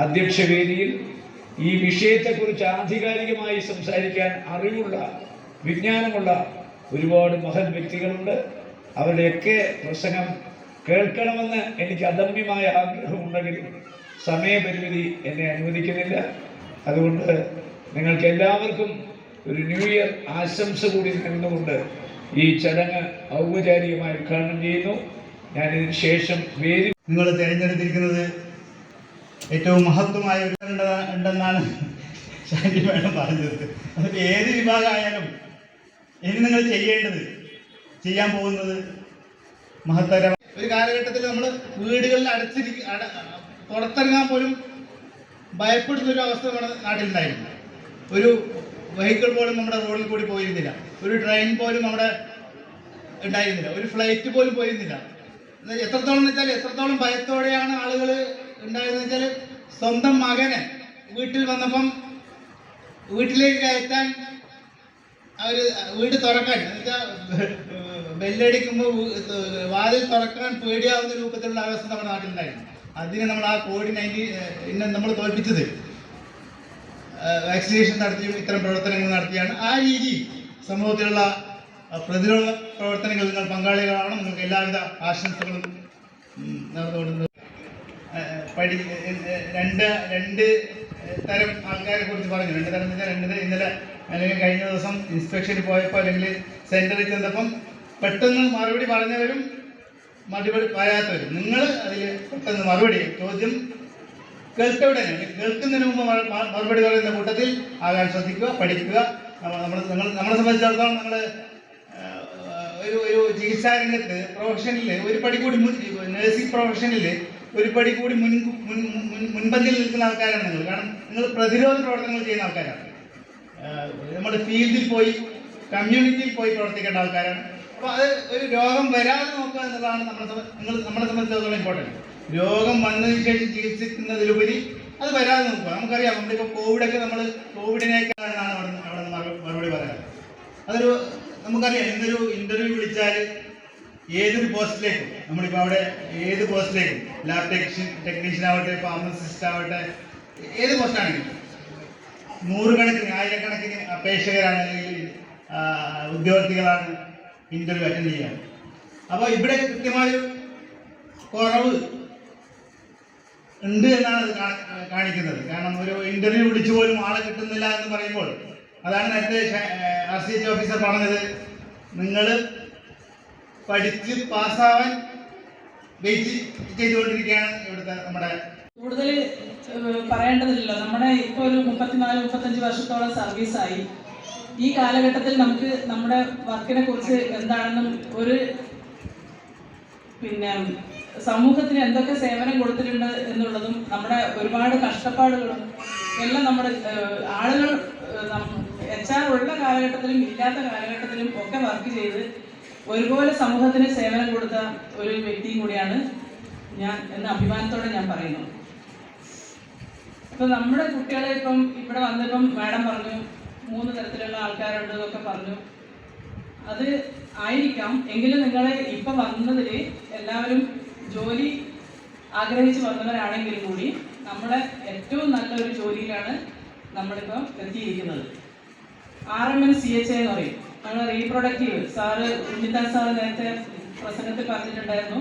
[SPEAKER 4] അധ്യക്ഷ വേദിയിൽ ഈ വിഷയത്തെക്കുറിച്ച് ആധികാരികമായി സംസാരിക്കാൻ അറിവുള്ള വിജ്ഞാനമുള്ള ഒരുപാട് മഹത് വ്യക്തികളുണ്ട്. അവരുടെയൊക്കെ പ്രസംഗം കേൾക്കണമെന്ന് എനിക്ക് അദമ്യമായ ആഗ്രഹമുണ്ടെങ്കിലും സമയപരിമിതി എന്നെ അനുവദിക്കുന്നില്ല. അതുകൊണ്ട് നിങ്ങൾക്ക് എല്ലാവർക്കും ഒരു ന്യൂ ഇയർ ആശംസ കൂടി നേർന്നുകൊണ്ട് ഈ ചടങ്ങ് ഔപചാരികമായി ഉദ്ഘാടനം ചെയ്യുന്നു. ഞാനിതിന് ശേഷം വേദി
[SPEAKER 5] നിങ്ങൾ തിരഞ്ഞെടുത്തിരിക്കുന്നത് ഏറ്റവും മഹത്വമായ ഒരു ഉണ്ടെന്നാണ് ഷാൻഡി മേഡം പറഞ്ഞത്. അതിപ്പോൾ ഏത് വിഭാഗമായാലും ഇനി നിങ്ങൾ ചെയ്യാൻ പോകുന്നത് മഹത്തര ഒരു കാലഘട്ടത്തിൽ നമ്മൾ വീടുകളിൽ പുറത്തിറങ്ങാൻ പോലും ഭയപ്പെടുന്ന ഒരു അവസ്ഥ നമ്മുടെ നാട്ടിലുണ്ടായിരുന്നു. ഒരു വെഹിക്കിൾ പോലും നമ്മുടെ റോഡിൽ കൂടി പോയിരുന്നില്ല, ഒരു ട്രെയിൻ പോലും നമ്മുടെ ഉണ്ടായിരുന്നില്ല, ഒരു ഫ്ലൈറ്റ് പോലും പോയിരുന്നില്ല. എത്രത്തോളം ഭയത്തോടെയാണ് ആളുകൾ ഉണ്ടായതെന്ന് വെച്ചാൽ സ്വന്തം മകനെ വീട്ടിൽ വന്നപ്പം വീട്ടിലേക്ക് കയറ്റാൻ അവർ വീട് തുറക്കാൻ ബെല്ലടിക്കുമ്പോൾ വാതിൽ തുറക്കാൻ പേടിയാവുന്ന രൂപത്തിലുള്ള അവസ്ഥ നമ്മുടെ നാട്ടിലുണ്ടായിരുന്നു. അതിനെ നമ്മൾ ആ COVID-19 നമ്മൾ തോൽപ്പിച്ചത് വാക്സിനേഷൻ നടത്തിയും ഇത്തരം പ്രവർത്തനങ്ങൾ നടത്തിയാണ്. ആ രീതി സമൂഹത്തിലുള്ള പ്രതിരോധ പ്രവർത്തനങ്ങളിൽ നിങ്ങൾ പങ്കാളികളാവണം. നിങ്ങൾക്ക് എല്ലാവിധ ആശംസകളും നടന്നുകൊണ്ടുണ്ട്. രണ്ട് തരം ആൾക്കാരെ കുറിച്ച് പറഞ്ഞു. രണ്ട് തരം എന്ന് വെച്ചാൽ ഇന്നലെ അല്ലെങ്കിൽ കഴിഞ്ഞ ദിവസം ഇൻസ്പെക്ഷന് പോയപ്പോൾ അല്ലെങ്കിൽ സെന്ററിൽ ചെന്നപ്പം പെട്ടെന്ന് മറുപടി പറഞ്ഞവരും മറുപടി പറയാത്തവരും. നിങ്ങൾ അതിൽ പെട്ടെന്ന് മറുപടി ചോദ്യം കേൾക്കുന്നതിന് മുമ്പ് മറുപടി പറയുന്ന കൂട്ടത്തിൽ ആകാൻ ശ്രദ്ധിക്കുക, പഠിക്കുക. നമ്മളെ സംബന്ധിച്ചിടത്തോളം നമ്മൾ ഒരു ചികിത്സാ രംഗത്ത് പ്രൊഫഷനിൽ ഒരു പടി കൂടി നഴ്സിംഗ് പ്രൊഫഷനിൽ ഒരു പടി കൂടി മുൻപന്തിയിൽ നിൽക്കുന്ന ആൾക്കാരാണ് നിങ്ങൾ. കാരണം നിങ്ങൾ പ്രതിരോധ പ്രവർത്തനങ്ങൾ ചെയ്യുന്ന ആൾക്കാരാണ്. നമ്മുടെ ഫീൽഡിൽ പോയി കമ്മ്യൂണിറ്റിയിൽ പോയി പ്രവർത്തിക്കേണ്ട ആൾക്കാരാണ്. അപ്പോൾ അത് ഒരു രോഗം വരാതെ നോക്കുക എന്നുള്ളതാണ് നമ്മളെ സംബന്ധിച്ചിടത്തോളം ഇമ്പോർട്ടൻറ്റ്. രോഗം വന്നതിന് ശേഷം ചികിത്സിക്കുന്നതിലുപരി അത് വരാതെ നോക്കുക. നമുക്കറിയാം നമ്മളിപ്പോൾ കോവിഡിനേക്കാളാണ് അവിടെ മറുപടി പറയാറ്. അതൊരു നമുക്കറിയാം. ഇന്നൊരു ഇൻ്റർവ്യൂ വിളിച്ചാൽ ഏതൊരു പോസ്റ്റിലേക്കും നമ്മളിപ്പോൾ അവിടെ ഏത് പോസ്റ്റിലേക്കും ലാബ് ടെക്നീഷ്യൻ ആവട്ടെ, ഫാർമസിസ്റ്റ് ആവട്ടെ, ഏത് പോസ്റ്റാണെങ്കിലും നൂറുകണക്കിന് ആയിരക്കണക്കിന് അപേക്ഷകരാണ് അല്ലെങ്കിൽ ഉദ്യോഗാർത്ഥികളാണ് ഇൻ്റർവ്യൂ അറ്റൻഡ് ചെയ്യാൻ. അപ്പോൾ ഇവിടെ കൃത്യമായൊരു കുറവ് ഉണ്ട് എന്നാണ് അത് കാണിക്കുന്നത്. കാരണം ഒരു ഇൻ്റർവ്യൂ വിളിച്ചു പോലും ആളെ കിട്ടുന്നില്ല എന്ന് പറയുമ്പോൾ അതാണ് നേരത്തെ RCH ഓഫീസർ പറഞ്ഞത്. നിങ്ങൾ പഠിച്ച് പാസ്സാവാൻ വെയിറ്റ് ചെയ്തുകൊണ്ടിരിക്കുകയാണ് ഇവിടുത്തെ നമ്മുടെ.
[SPEAKER 6] കൂടുതൽ പറയേണ്ടതില്ലല്ലോ. നമ്മുടെ ഇപ്പോൾ ഒരു 34-35 വർഷത്തോളം സർവീസായി. ഈ കാലഘട്ടത്തിൽ നമുക്ക് നമ്മുടെ വർക്കിനെ കുറിച്ച് എന്താണെന്നും സമൂഹത്തിന് എന്തൊക്കെ സേവനം കൊടുത്തിട്ടുണ്ട് എന്നുള്ളതും നമ്മുടെ ഒരുപാട് കഷ്ടപ്പാടുകളും എല്ലാം നമ്മുടെ ആളുകൾ HR ഉള്ള കാലഘട്ടത്തിലും ഇല്ലാത്ത കാലഘട്ടത്തിലും ഒക്കെ വർക്ക് ചെയ്ത് ഒരുപോലെ സമൂഹത്തിന് സേവനം കൊടുത്ത ഒരു വ്യക്തിയും കൂടിയാണ് ഞാൻ എന്ന അഭിമാനത്തോടെ ഞാൻ പറയുന്നു. ഇപ്പം നമ്മുടെ കുട്ടികളെ ഇപ്പം ഇവിടെ വന്നപ്പം മാഡം പറഞ്ഞു 3 തരത്തിലുള്ള ആൾക്കാരുണ്ട് എന്നൊക്കെ പറഞ്ഞു. അത് ആയിരിക്കാം. എങ്കിലും നിങ്ങൾ ഇപ്പം വന്നതിൽ എല്ലാവരും ജോലി ആഗ്രഹിച്ച് വന്നവരാണെങ്കിലും കൂടി നമ്മളെ ഏറ്റവും നല്ലൊരു ജോലിയിലാണ് നമ്മളിപ്പം എത്തിയിരിക്കുന്നത്. RMN-CHA എന്ന് പറയും. നമ്മൾ റീപ്രൊഡക്റ്റീവ് സാറ് ഉണ്ണിത്താൻ സാറ് നേരത്തെ പ്രസംഗത്തിൽ പറഞ്ഞിട്ടുണ്ടായിരുന്നു.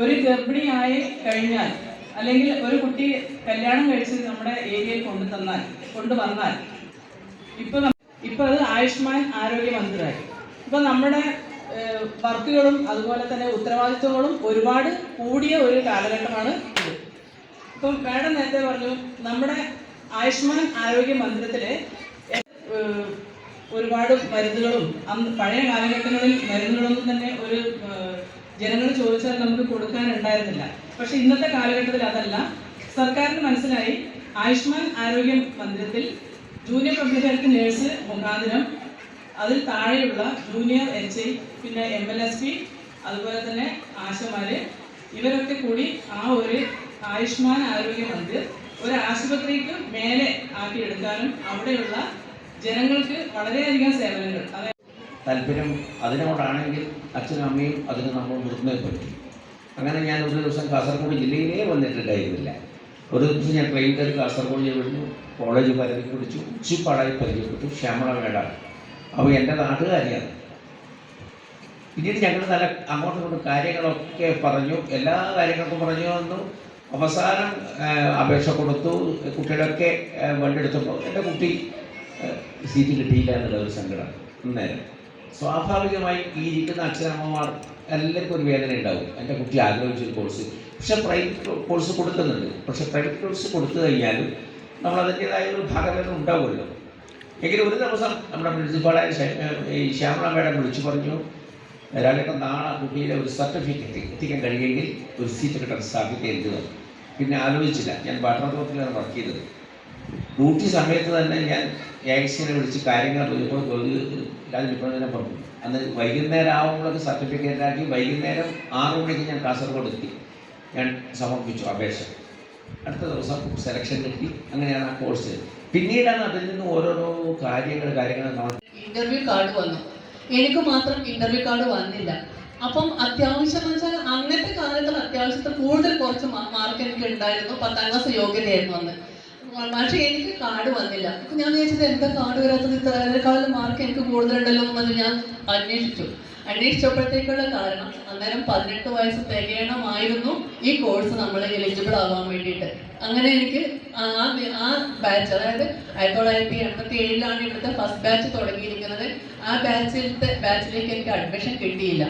[SPEAKER 6] ഒരു ഗർഭിണിയായി കഴിഞ്ഞാൽ അല്ലെങ്കിൽ ഒരു കുട്ടി കല്യാണം കഴിച്ച് നമ്മുടെ ഏരിയയിൽ കൊണ്ടുവന്നാൽ ഇപ്പൊ അത് ആയുഷ്മാൻ ആരോഗ്യ മന്ത്രിയായി. ഇപ്പൊ നമ്മുടെ വർക്കുകളും അതുപോലെ തന്നെ ഉത്തരവാദിത്വങ്ങളും ഒരുപാട് കൂടിയ ഒരു കാലഘട്ടമാണ് ഇത്. ഇപ്പം മാഡം നേരത്തെ പറഞ്ഞു നമ്മുടെ ആയുഷ്മാൻ ആരോഗ്യ മന്ദിരത്തില് ഒരുപാട് മരുന്നുകളും പഴയ കാലഘട്ടങ്ങളിൽ മരുന്നുകളൊന്നും തന്നെ ഒരു ജനങ്ങൾ ചോദിച്ചാൽ നമുക്ക് കൊടുക്കാനുണ്ടായിരുന്നില്ല. പക്ഷെ ഇന്നത്തെ കാലഘട്ടത്തിൽ അതല്ല. സർക്കാരിന് മനസ്സിലായി ആയുഷ്മാൻ ആരോഗ്യ മന്ദിരത്തിൽ ജൂനിയർ പബ്ലിക് ഹെൽത്ത് നേഴ്സ് മുഖാന്തരം അതിൽ താഴെയുള്ള ജൂനിയർ HI പിന്നെ MLSP അതുപോലെ തന്നെ ആശമാര് ഇവരൊക്കെ കൂടി ആ ഒരു ആയുഷ്മാൻ ആരോഗ്യ മന്ദിർ ഒരു ആശുപത്രിക്ക് മേലെ ആക്കിയെടുക്കാനും അവിടെയുള്ള ജനങ്ങൾക്ക് വളരെയധികം സേവനങ്ങൾ
[SPEAKER 7] താല്പര്യം അതിനോടാണെങ്കിൽ അച്ഛനും അമ്മയും അതിന് നമ്മൾ മുതിർന്നേ പറ്റും. അങ്ങനെ ഞാൻ ഒരു ദിവസം കാസർഗോഡ് ജില്ലയിലേ വന്നിട്ടുണ്ടായിരുന്നില്ല. ഒരു ദിവസം ഞാൻ ട്രെയിൻ കയറി കാസർഗോഡ് വിളിച്ചു, കോളേജ് പരതി കുടിച്ചു, ഉച്ചിപ്പാടായി പരിചയപ്പെട്ടു. ശ്യാമള മേഡാണ്. അപ്പോൾ എൻ്റെ നാട്ടുകാരിയാണ്. പിന്നീട് ഞങ്ങൾ നല്ല അങ്ങോട്ടും ഇങ്ങോട്ടും കാര്യങ്ങളൊക്കെ പറഞ്ഞു, എല്ലാ കാര്യങ്ങൾക്കും പറഞ്ഞു വന്നു. അവസാനം അപേക്ഷ കൊടുത്തു. കുട്ടികളൊക്കെ വണ്ടിയെടുത്തപ്പോൾ എൻ്റെ കുട്ടി സീറ്റ് കിട്ടിയില്ല എന്നുള്ള ഒരു സങ്കടം. അന്നേരം സ്വാഭാവികമായി ഈ ഇരിക്കുന്ന അച്ഛനമ്മമാർ എല്ലാവർക്കും ഒരു വേദന ഉണ്ടാവും. എൻ്റെ കുട്ടി ആഗ്രഹിച്ചൊരു കോഴ്സ്, പക്ഷെ പ്രൈവറ്റ് കോഴ്സ് കൊടുക്കുന്നുണ്ട്. പക്ഷെ പ്രൈവറ്റ് കോഴ്സ് കൊടുത്തു കഴിഞ്ഞാലും നമ്മൾ അതിൻ്റെതായ ഒരു ഭാഗവേദന ഉണ്ടാവുമല്ലോ. എങ്കിലും ഒരു ദിവസം നമ്മുടെ പ്രിൻസിപ്പാളായ ഈ ശ്യാമള മേഡം വിളിച്ചു പറഞ്ഞു, ഒരാളൊക്കെ നാളെ കുട്ടിയുടെ ഒരു സർട്ടിഫിക്കറ്റ് എത്തിക്കാൻ കഴിയുമെങ്കിൽ ഒരു സീറ്റ് കിട്ടാൻ സ്ഥാപിക്കുക. പിന്നെ ആലോചിച്ചില്ല. ഞാൻ വാട്ടർ അതോറിറ്റിയിലാണ് വർക്ക് ചെയ്തത്. ഡ്യൂട്ടി സമയത്ത് തന്നെ ഞാൻ എക്സിനെ വിളിച്ച് കാര്യങ്ങൾ രാജ്യപ്പോൾ തന്നെ പറഞ്ഞു. അന്ന് വൈകുന്നേരം ആകുമ്പോഴൊക്കെ സർട്ടിഫിക്കറ്റാക്കി വൈകുന്നേരം 6 മണിക്ക് ഞാൻ കാസർഗോഡ് എത്തി. ഞാൻ സമർപ്പിച്ചു അപേക്ഷ. അടുത്ത ദിവസം സെലക്ഷൻ കിട്ടി. അങ്ങനെയാണ് ആ കോഴ്സ്. പിന്നീടാണ് അതിൽ നിന്ന് ഓരോരോ കാര്യങ്ങൾ
[SPEAKER 6] ഇന്റർവ്യൂ കാർഡ് വന്നു. എനിക്ക് മാത്രം ഇന്റർവ്യൂ കാർഡ് വന്നില്ല. അപ്പം അത്യാവശ്യം എന്ന് വെച്ചാൽ അന്നത്തെ കാലത്ത് അത്യാവശ്യത്തിൽ കൂടുതൽ കുറച്ച് മാർക്ക് എനിക്ക് ഉണ്ടായിരുന്നു. 10ാം ക്ലാസ് യോഗ്യതയായിരുന്നു അന്ന്. പക്ഷേ എനിക്ക് കാർഡ് വന്നില്ല. അപ്പം ഞാൻ വിചാരിച്ചത് എന്താ കാർഡ് വരാത്തത്, ഇത്രക്കാലം മാർക്ക് എനിക്ക് കൂടുതലുണ്ടല്ലോ എന്ന് ഞാൻ അന്വേഷിച്ചപ്പോഴത്തേക്കുള്ള കാരണം അന്നേരം 18 വയസ്സ് തികയണമായിരുന്നു ഈ കോഴ്സ് നമ്മൾ എലിജിബിൾ ആവാൻ വേണ്ടിയിട്ട്. അങ്ങനെ എനിക്ക് ആ ബാച്ച്, അതായത് 1987 ഇവിടുത്തെ ഫസ്റ്റ് ബാച്ച് തുടങ്ങിയിരിക്കുന്നത്. ആ ബാച്ചിലേക്ക് എനിക്ക് അഡ്മിഷൻ കിട്ടിയില്ല.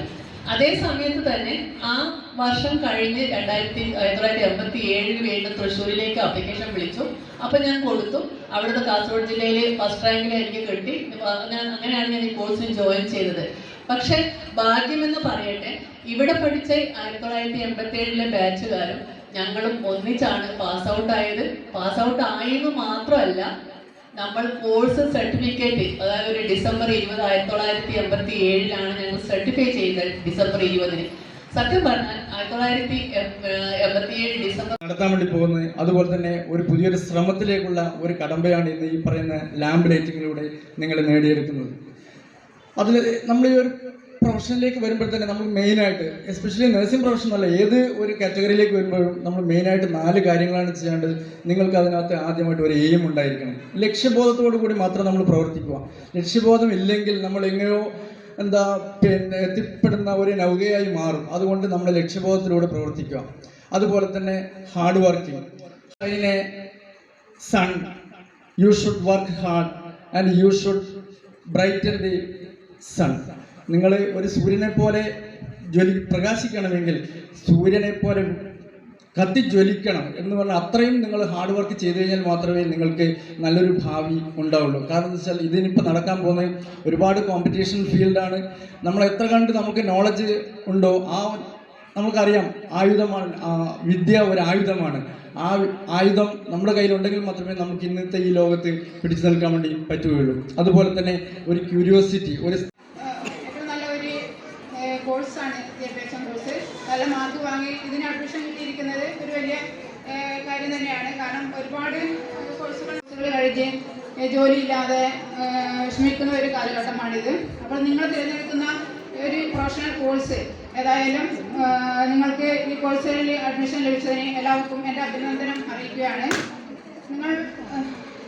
[SPEAKER 6] അതേ സമയത്ത് തന്നെ ആ വർഷം കഴിഞ്ഞ് 1987 വീണ്ടും തൃശ്ശൂരിലേക്ക് അപ്ലിക്കേഷൻ വിളിച്ചു. അപ്പം ഞാൻ കൊടുത്തു. അവിടുത്തെ കാസർഗോഡ് ജില്ലയിൽ ഫസ്റ്റ് റാങ്കിൽ എനിക്ക് കിട്ടി. അങ്ങനെയാണ് ഞാൻ ഈ കോഴ്സിന് ജോയിൻ ചെയ്തത്. പക്ഷെ ഭാഗ്യമെന്ന് പറയട്ടെ, ഇവിടെ പഠിച്ച 1987 ബാച്ചുകാരും ഞങ്ങളും ഒന്നിച്ചാണ് പാസ് ഔട്ട് ആയത്. പാസ് ഔട്ട് ആയെന്ന് മാത്രമല്ല, നമ്മൾ കോഴ്സ് സർട്ടിഫിക്കറ്റ്, അതായത് ഒരു ഡിസംബർ 20 1987 ഞങ്ങൾ സർട്ടിഫൈ ചെയ്തത്. ഡിസംബർ 20 സത്യം പറഞ്ഞാൽ 1987 ഡിസംബർ
[SPEAKER 8] നടത്താൻ വേണ്ടി പോകുന്നത്. അതുപോലെ തന്നെ ഒരു പുതിയൊരു ശ്രമത്തിലേക്കുള്ള ഒരു കടമ്പയാണ് ഇന്ന് ഈ പറയുന്ന ലാമ്പ് ലൈറ്റിങ്ങിലൂടെ നിങ്ങൾ നേടിയെടുക്കുന്നത്. അതിൽ നമ്മൾ ഈ ഒരു പ്രൊഫഷനിലേക്ക് വരുമ്പോൾ തന്നെ നമ്മൾ മെയിനായിട്ട്, എസ്പെഷ്യലി നഴ്സിംഗ് പ്രൊഫഷൻ അല്ല, ഏത് ഒരു കാറ്റഗറിയിലേക്ക് വരുമ്പോഴും നമ്മൾ മെയിനായിട്ട് 4 കാര്യങ്ങളാണ് ചെയ്യേണ്ടത്. നിങ്ങൾക്ക് അതിനകത്ത് ആദ്യമായിട്ട് ഒരു എയിം ഉണ്ടായിരിക്കണം. ലക്ഷ്യബോധത്തോടു കൂടി മാത്രം നമ്മൾ പ്രവർത്തിക്കുക. ലക്ഷ്യബോധം ഇല്ലെങ്കിൽ നമ്മൾ എങ്ങനെയോ പിന്നെ എത്തിപ്പെടുന്ന ഒരു നൗകയായി മാറും. അതുകൊണ്ട് നമ്മൾ ലക്ഷ്യബോധത്തിലൂടെ പ്രവർത്തിക്കുക. അതുപോലെ തന്നെ ഹാർഡ് വർക്കിംഗ്. അതിനെ sun, you should work hard and you should brighten the sun. നിങ്ങൾ ഒരു സൂര്യനെ പോലെ പ്രകാശിക്കണമെങ്കിൽ സൂര്യനെ പോലെ കത്തിജ്വലിക്കണം എന്ന് പറഞ്ഞാൽ അത്രയും നിങ്ങൾ ഹാർഡ് വർക്ക് ചെയ്ത് കഴിഞ്ഞാൽ മാത്രമേ നിങ്ങൾക്ക് നല്ലൊരു ഭാവി ഉണ്ടാവുള്ളൂ. കാരണം എന്താ വെച്ചാൽ ഇതിനിപ്പോൾ നടക്കാൻ പോകുന്ന ഒരുപാട് കോമ്പറ്റീഷൻ ഫീൽഡാണ്. നമ്മൾ എത്ര കണ്ട് നമുക്ക് നോളജ് ഉണ്ടോ, നമുക്കറിയാം ആയുധമാണ് വിദ്യ, ഒരു ആയുധമാണ്. ആ ആയുധം നമ്മുടെ കയ്യിലുണ്ടെങ്കിൽ മാത്രമേ നമുക്ക് ഇന്നത്തെ ഈ ലോകത്ത് പിടിച്ചു നിൽക്കാൻ വേണ്ടി പറ്റുകയുള്ളൂ. അതുപോലെ തന്നെ ഒരു ക്യൂരിയോസിറ്റി, ഒരു
[SPEAKER 9] കോഴ്സാണ് വിദ്യാഭ്യാസം കോഴ്സ്. നല്ല മാർക്ക് വാങ്ങി ഇതിന് അഡ്മിഷൻ കിട്ടിയിരിക്കുന്നത് ഒരു വലിയ കാര്യം തന്നെയാണ്. കാരണം ഒരുപാട് കോഴ്സുകൾ കഴിഞ്ഞ് ജോലിയില്ലാതെ വിഷമിക്കുന്ന ഒരു കാലഘട്ടമാണിത്. അപ്പോൾ നിങ്ങൾ തിരഞ്ഞെടുക്കുന്ന ഒരു പ്രൊഫഷണൽ കോഴ്സ് ഏതായാലും നിങ്ങൾക്ക് ഈ കോഴ്സിൽ അഡ്മിഷൻ ലഭിച്ചതിന് എല്ലാവർക്കും എൻ്റെ അഭിനന്ദനം അറിയിക്കുകയാണ്.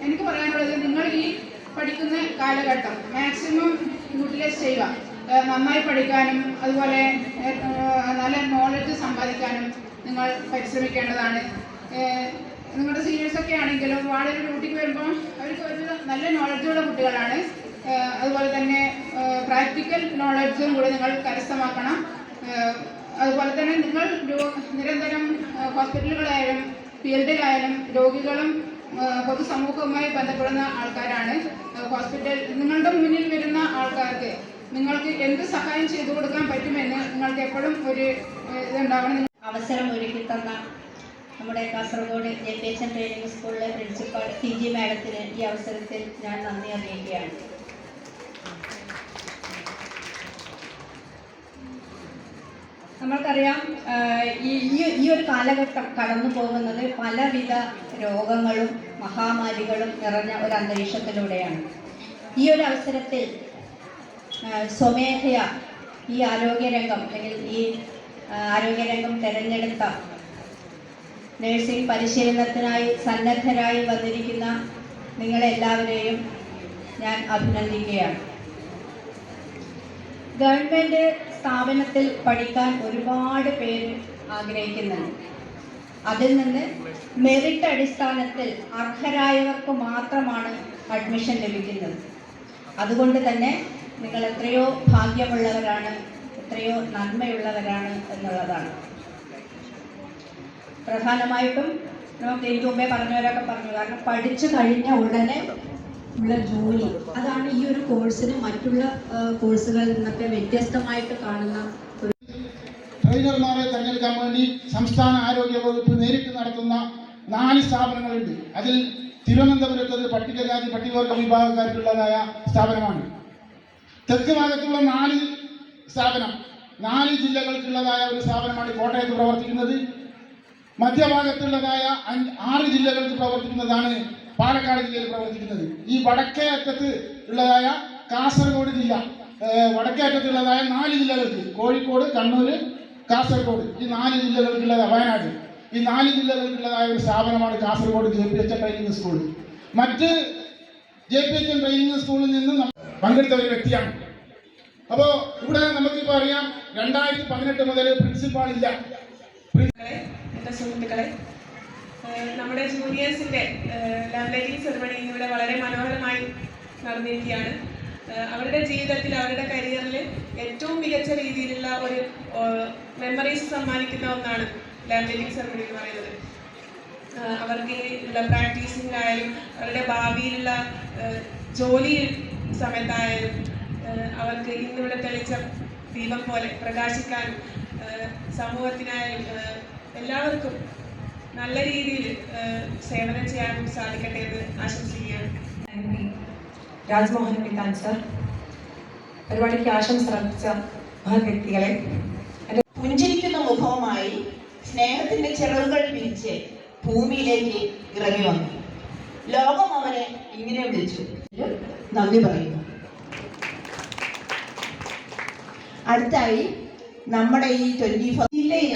[SPEAKER 9] എനിക്ക് പറയാനുള്ളത്, നിങ്ങൾ ഈ പഠിക്കുന്ന കാലഘട്ടം മാക്സിമം യൂട്ടിലൈസ് ചെയ്യുക. നന്നായി പഠിക്കാനും അതുപോലെ നല്ല നോളജ് സമ്പാദിക്കാനും നിങ്ങൾ പരിശ്രമിക്കേണ്ടതാണ്. നിങ്ങളുടെ സീനിയേഴ്സൊക്കെ ആണെങ്കിലും ഒരുപാട് ഡ്യൂട്ടിക്ക് വരുമ്പോൾ അവർക്ക് ഒരു നല്ല നോളജുള്ള കുട്ടികളാണ്. അതുപോലെ തന്നെ പ്രാക്ടിക്കൽ നോളജും കൂടി നിങ്ങൾ കരസ്ഥമാക്കണം. അതുപോലെ തന്നെ നിങ്ങൾ നിരന്തരം ഹോസ്പിറ്റലുകളായാലും ഫീൽഡിലായാലും രോഗികളും പൊതുസമൂഹവുമായി ബന്ധപ്പെടുന്ന ആൾക്കാരാണ്. നിങ്ങളുടെ മുന്നിൽ വരുന്ന ആൾക്കാർക്ക് നിങ്ങൾക്ക് എന്ത് സഹായം ചെയ്തു കൊടുക്കാൻ പറ്റുമെന്ന് നിങ്ങൾക്ക് എപ്പോഴും ഒരു ഇതുണ്ടാവണം.
[SPEAKER 10] അവസരം ഒരുക്കി തന്ന നമ്മുടെ കാസർഗോഡ് JPHN ട്രെയിനിങ് സ്കൂളിലെ പ്രിൻസിപ്പൽ TG മാഡത്തിന് ഈ അവസരത്തിൽ ഞാൻ നന്ദി അറിയിക്കുകയാണ്. നമ്മൾക്കറിയാം, ഈ ഒരു കാലഘട്ടം കടന്നു പോകുന്നത് പലവിധ രോഗങ്ങളും മഹാമാരികളും നിറഞ്ഞ ഒരു അന്തരീക്ഷത്തിലൂടെയാണ്. ഈ ഒരു അവസരത്തിൽ സ്വമേധയാ ഈ ആരോഗ്യരംഗം അല്ലെങ്കിൽ ഈ ആരോഗ്യരംഗം തിരഞ്ഞെടുത്ത നഴ്സിംഗ് പരിശീലനത്തിനായി സന്നദ്ധരായി വന്നിരിക്കുന്ന നിങ്ങളെല്ലാവരെയും ഞാൻ അഭിനന്ദിക്കുകയാണ്. ഗവൺമെൻറ് സ്ഥാപനത്തിൽ പഠിക്കാൻ ഒരുപാട് പേര് ആഗ്രഹിക്കുന്നുണ്ട്. അതിൽ നിന്ന് മെറിറ്റ് അടിസ്ഥാനത്തിൽ അർഹരായവർക്ക് മാത്രമാണ് അഡ്മിഷൻ ലഭിക്കുന്നത്. അതുകൊണ്ട് തന്നെ നിങ്ങൾ എത്രയോ ഭാഗ്യമുള്ളവരാണ്, എത്രയോ നന്മയുള്ളവരാണ് എന്നുള്ളതാണ്. പ്രധാനമായിട്ടും നമുക്ക് എനിക്ക് മുമ്പേ പറഞ്ഞവരൊക്കെ പറഞ്ഞു, കാരണം പഠിച്ചു കഴിഞ്ഞ ഉടനെ ഉള്ള ജോലി, അതാണ് ഈ ഒരു കോഴ്സിന് മറ്റുള്ള കോഴ്സുകളിൽ നിന്നൊക്കെ വ്യത്യസ്തമായിട്ട് കാണുന്ന ഒരു.
[SPEAKER 11] ട്രെയിനർമാരെ തിരഞ്ഞെടുക്കാൻ വേണ്ടി സംസ്ഥാന ആരോഗ്യ വകുപ്പ് നേരിട്ട് നടത്തുന്ന 4 സ്ഥാപനങ്ങളുണ്ട്. അതിൽ തിരുവനന്തപുരത്ത് പട്ടികജാതി പട്ടികവർഗ വിഭാഗക്കാർക്കുള്ളതായ സ്ഥാപനമാണ്. തെക്ക് ഭാഗത്തുള്ള 4 സ്ഥാപനം 4 ജില്ലകൾക്കുള്ളതായ ഒരു സ്ഥാപനമാണ് കോട്ടയത്ത് പ്രവർത്തിക്കുന്നത്. മധ്യഭാഗത്തുള്ളതായ 6 ജില്ലകൾക്ക് പ്രവർത്തിക്കുന്നതാണ് പാലക്കാട് ജില്ലയിൽ പ്രവർത്തിക്കുന്നത്. ഈ വടക്കേ അറ്റത്ത് ഉള്ളതായ കാസർഗോഡ് ജില്ല, വടക്കേ അറ്റത്തുള്ളതായ 4 ജില്ലകൾക്ക്, കോഴിക്കോട്, കണ്ണൂർ, കാസർഗോഡ്, ഈ 4 ജില്ലകൾക്കുള്ളതായ വയനാട്, ഈ 4 ജില്ലകൾക്കുള്ളതായ ഒരു സ്ഥാപനമാണ് കാസർഗോഡ് JPH ട്രെയിനിങ് സ്കൂൾ. മറ്റ് JPH ട്രെയിനിങ് സ്കൂളിൽ നിന്നും പങ്കെടുത്ത ഒരു വ്യക്തിയാണ്. അപ്പോൾ ഇവിടെ നമുക്കിപ്പോൾ അറിയാം, 2018 മുതൽ പ്രിൻസിപ്പാൾ ഇല്ല.
[SPEAKER 6] എൻ്റെ സുഹൃത്തുക്കളെ, നമ്മുടെ ജൂനിയേഴ്സിൻ്റെ ലാമിനേറ്റിംഗ് സെറിമണി ഇവിടെ വളരെ മനോഹരമായി നടന്നിരിക്കുകയാണ്. അവരുടെ ജീവിതത്തിൽ, അവരുടെ കരിയറിൽ ഏറ്റവും മികച്ച രീതിയിലുള്ള ഒരു മെമ്മറീസ് സമ്മാനിക്കുന്ന ഒന്നാണ് ലാമിനേറ്റിംഗ് സെറിമണി എന്ന് പറയുന്നത്. അവർക്ക് ഉള്ള പ്രാക്ടീസിങ്ങിലായാലും അവരുടെ ഭാവിയിലുള്ള ജോലി സമയത്തായാലും അവർക്ക് ഇന്നിവിടെ തെളിച്ച ദീപം പോലെ പ്രകാശിക്കാനും സമൂഹത്തിനായാലും എല്ലാവർക്കും നല്ല രീതിയിൽ സേവനം ചെയ്യാനും സാധിക്കട്ടെ എന്ന് ആശംസിക്കുകയാണ്.
[SPEAKER 12] രാജ്മോഹൻ ഉണ്ണിത്താൻ സർ, പരിപാടിക്ക് ആശംസ അർപ്പിച്ച മഹത് വ്യക്തികളെ,
[SPEAKER 2] പുഞ്ചിരിക്കുന്ന മുഖവുമായി സ്നേഹത്തിന്റെ ചിറകുകൾ വിരിച്ച് ഭൂമിയിലേക്ക് ഇറങ്ങി വന്നു. ലോകം അവനെ ഇങ്ങനെ വിളിച്ചു. നന്ദി പറയുന്നു. അടുത്തായി നമ്മുടെ ഈ 21 ജില്ലയിൽ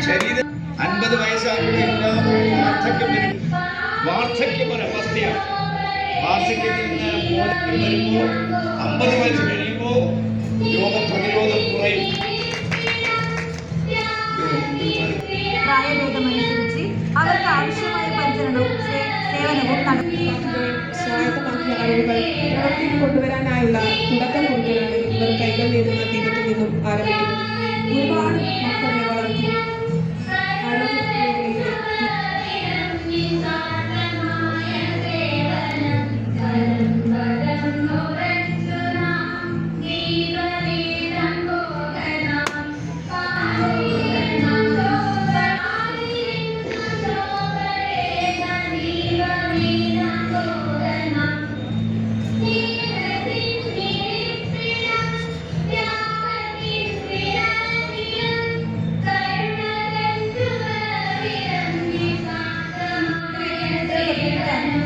[SPEAKER 4] ശരീരം 50 വയസ്സാകുകയില്ല, വാർദ്ധക്യം ഒരവസ്ഥയാണ്. വാർദ്ധക്യത്തിൽ നിന്ന് വരുമ്പോൾ 50 വയസ്സ് കഴിയുമ്പോൾ രോഗപ്രതിരോധം കുറയും.
[SPEAKER 12] പ്രായഭേദമനുസരിച്ച് അവർക്ക് ആവശ്യമായ പരിചരണവും സേവനവും
[SPEAKER 6] സ്വായത്തമാക്കിയ അറിവുകൾ പ്രവർത്തിയിൽ കൊണ്ടുവരാനായുള്ള തുടക്കം കുറിക്കലാണ് ഇവർ കൈകൾ നേടുന്ന ദീപത്തിൽ നിന്നും ആരംഭിക്കുന്നത്. ഒരുപാട് മക്കളെ വളർത്തി ആരോഗ്യ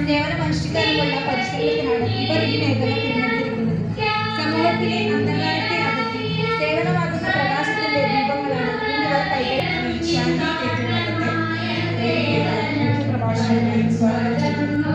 [SPEAKER 12] സേവനമനുഷ്ഠിക്കാനുമുള്ള പരിശീലനത്തിനാണ് ഇവർ ഈ മേഖല തിരഞ്ഞെടുത്തിരിക്കുന്നത്. സമൂഹത്തിലെ അന്ധകാരത്തെ അകറ്റി സേവനമാകുന്ന പ്രകാശത്തിന്റെ ദീപങ്ങളാണ് ഇന്നിവർ പ്രഭാഷണമായി സ്വാഗതം ചെയ്യുന്നു.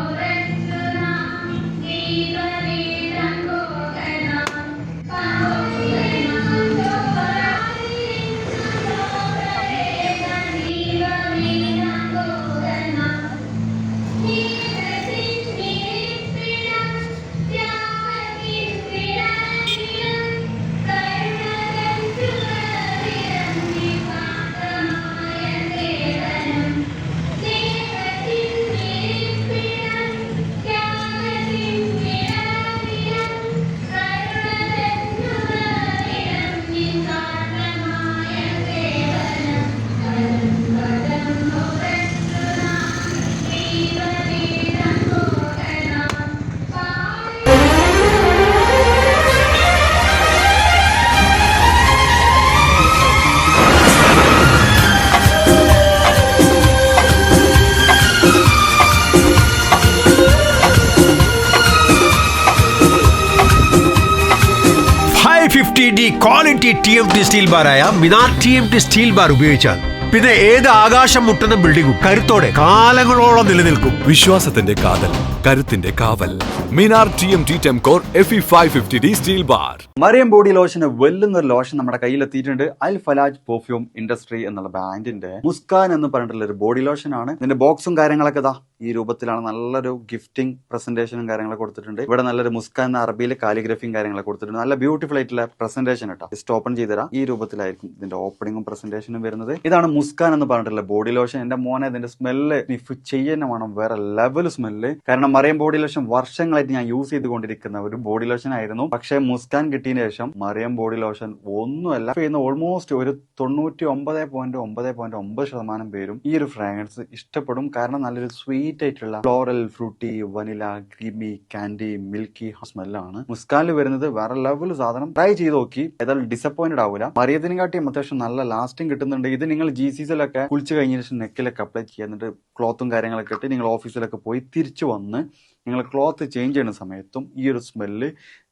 [SPEAKER 13] ക്വാളിറ്റി TMT സ്റ്റീൽ ബാറായ മിനാർ TMT സ്റ്റീൽ ബാർ ഉപയോഗിച്ചാൽ പിന്നെ ഏത് ആകാശം മുട്ടുന്ന ബിൽഡിംഗും കരുത്തോടെ കാലങ്ങളോളം നിലനിൽക്കും.
[SPEAKER 14] വിശ്വാസത്തിന്റെ കാതൽ, കരുത്തിന്റെ കാവൽ. Minar TMT Tempcore FE 550D steel bar.
[SPEAKER 15] Mariyam body ലോഷന് വെല്ലുന്നൊരു ലോഷൻ നമ്മുടെ കയ്യിലെത്തിയിട്ടുണ്ട്. അൽ ഫലാജ് പെർഫ്യൂം ഇൻഡസ്ട്രി എന്നുള്ള ബ്രാൻഡിന്റെ മുസ്കാൻ എന്ന് പറഞ്ഞിട്ടുള്ള ഒരു ബോഡി ലോഷൻ ആണ്. ഇതിന്റെ ബോക്സും കാര്യങ്ങളൊക്കെ ഇതാ ഈ രൂപത്തിലാണ്. നല്ലൊരു ഗിഫ്റ്റിംഗ് പ്രസന്റേഷനും കാര്യങ്ങളൊക്കെ കൊടുത്തിട്ടുണ്ട്. ഇവിടെ നല്ലൊരു മുസ്കാൻ എന്ന അറബിയിൽ കാലിഗ്രഫിയും കാര്യങ്ങളൊക്കെ കൊടുത്തിട്ടുണ്ട്. നല്ല ബ്യൂട്ടിഫുൾ ആയിട്ടുള്ള പ്രസന്റേഷൻ കേട്ടോ. ജസ്റ്റ് ഓപ്പൺ ചെയ്തുതരാം. ഈ രൂപത്തിലായിരിക്കും ഇതിന്റെ ഓപ്പണിങ്ങും പ്രസന്റേഷനും വരുന്നത്. ഇതാണ് മുസ്കാൻ എന്ന് പറഞ്ഞിട്ടുള്ള ബോഡി ലോഷൻ. എന്റെ മോനെ ഇതിന്റെ സ്മെല്ല് സ്നിഫ് ചെയ്യുന്ന വേണം, വേറെ ലെവൽ സ്മെല്ല്. കാരണം മറിയം ബോഡി ലോഷൻ വർഷങ്ങളായിട്ട് ഞാൻ യൂസ് ചെയ്തുകൊണ്ടിരിക്കുന്ന ഒരു ബോഡി ലോഷൻ ആയിരുന്നു. പക്ഷേ മുസ്കാൻ കിട്ടിയതിനു ശേഷം മറിയം ബോഡി ലോഷൻ ഒന്നുമല്ല ചെയ്യുന്ന ഓൾമോസ്റ്റ് ഒരു 99.9% പേരും ഈ ഒരു ഫ്രാഗ്രൻസ് ഇഷ്ടപ്പെടും. കാരണം നല്ലൊരു സ്വീറ്റ് ആയിട്ടുള്ള floral, fruity, vanilla, creamy, candy, milky സ്മെല്ലാണ് മുസ്കാനിൽ വരുന്നത്. വേറെ ലെവൽ സാധനം. ട്രൈ ചെയ്ത് നോക്കി, ഏതായാലും ഡിസപ്പോയിന്റഡ് ആവില്ല. മറിയത്തിനെ കാട്ടിയും അത്യാവശ്യം നല്ല ലാസ്റ്റിംഗ് കിട്ടുന്നുണ്ട്. ഇത് നിങ്ങൾ GCCയിലൊക്കെ കുളിച്ച് കഴിഞ്ഞ ശേഷം നെക്കിലൊക്കെ അപ്ലൈ ചെയ്യുക. എന്നിട്ട് ക്ലോത്തും കാര്യങ്ങളൊക്കെ ഇട്ട് നിങ്ങൾ ഓഫീസിലൊക്കെ പോയി തിരിച്ചു വന്ന് നിങ്ങൾ ക്ലോത്ത് ചേഞ്ച് ചെയ്യുന്ന സമയത്തും ഈ ഒരു സ്മെല്ല്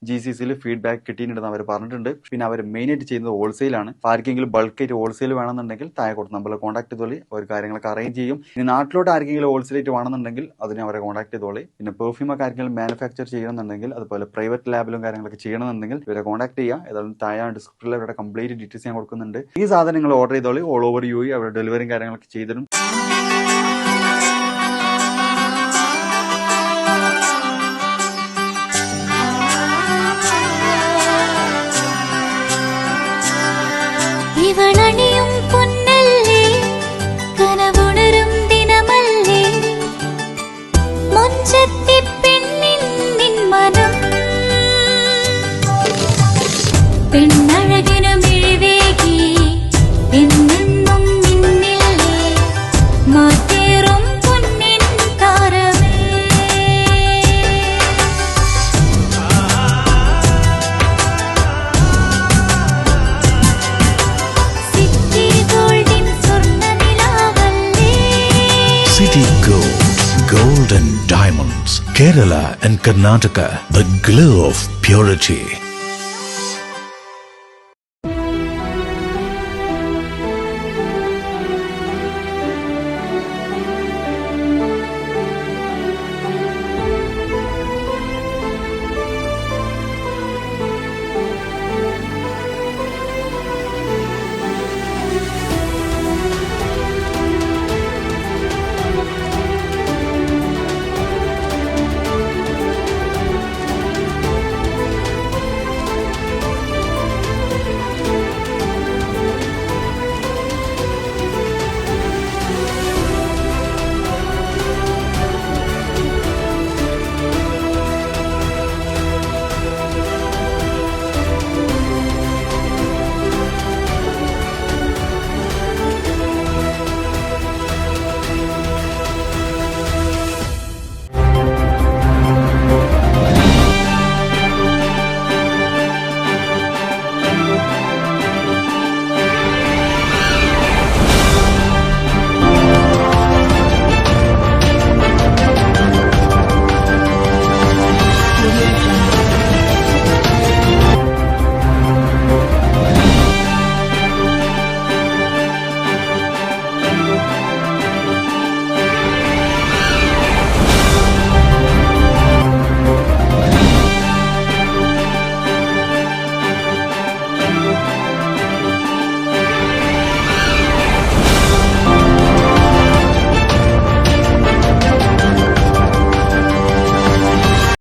[SPEAKER 15] GCCയിൽ ഫീഡ്ബാക്ക് കിട്ടിയിട്ടുണ്ടെന്ന് അവർ പറഞ്ഞിട്ടുണ്ട്. പിന്നെ അവർ മെയിനായിട്ട് ചെയ്യുന്നത് ഹോൾസെയിലാണ്. ആർക്കെങ്കിലും ബൾക്കായിട്ട് ഹോൾസെയിൽ വേണമെന്നുണ്ടെങ്കിൽ താഴെ കൊടുത്ത് നമ്മളെ കോൺടാക്ട് ചെയ്തോളി. അവർ കാര്യങ്ങളൊക്കെ അറേഞ്ച് ചെയ്യും. ഇനി നാട്ടിലോട്ട് ആർക്കെങ്കിലും ഹോൾസെയിലായിട്ട് വേണമെന്നുണ്ടെങ്കിൽ അതിനെ അവരെ കോൺടാക്ട് ചെയ്തോളി. പിന്നെ പെർഫ്യൂമൊക്കെ ആർക്കെങ്കിലും മാനുഫാക്ചർ ചെയ്യണമെന്നുണ്ടെങ്കിൽ അതുപോലെ പ്രൈവറ്റ് ലാബിലും കാര്യങ്ങളൊക്കെ ചെയ്യണമെന്നുണ്ടെങ്കിൽ ഇവരെ കോൺടാക്ട് ചെയ്യുക. ഏതായാലും താഴെ ഡിസ്ക്രിപ്ഷനിൽ അവരുടെ കംപ്ലീറ്റ് ഡീറ്റെയിൽസ് ഞാൻ കൊടുക്കുന്നുണ്ട്. ഈ സാധനം നിങ്ങൾ ഓർഡർ ചെയ്തോളി. ഓൾ ഓവർ UAE അവരുടെ ഡെലിവറിയും കാര്യങ്ങളൊക്കെ ചെയ്തിടും.
[SPEAKER 16] ഇവളണിയും പൊന്നല്ലേ, കനവുണരും ദിനമല്ലേ, മൊഞ്ചത്തി പെണ്ണിൻ നിൻ മനം, പെണ്ണഴകിനു മിഴിവേകി എന്നെന്നും നിന്നില്ലേ, മാറ്റേറും പൊന്നിൻ താരമേ.
[SPEAKER 17] City Gold and Diamonds, Kerala and Karnataka, the glow of purity.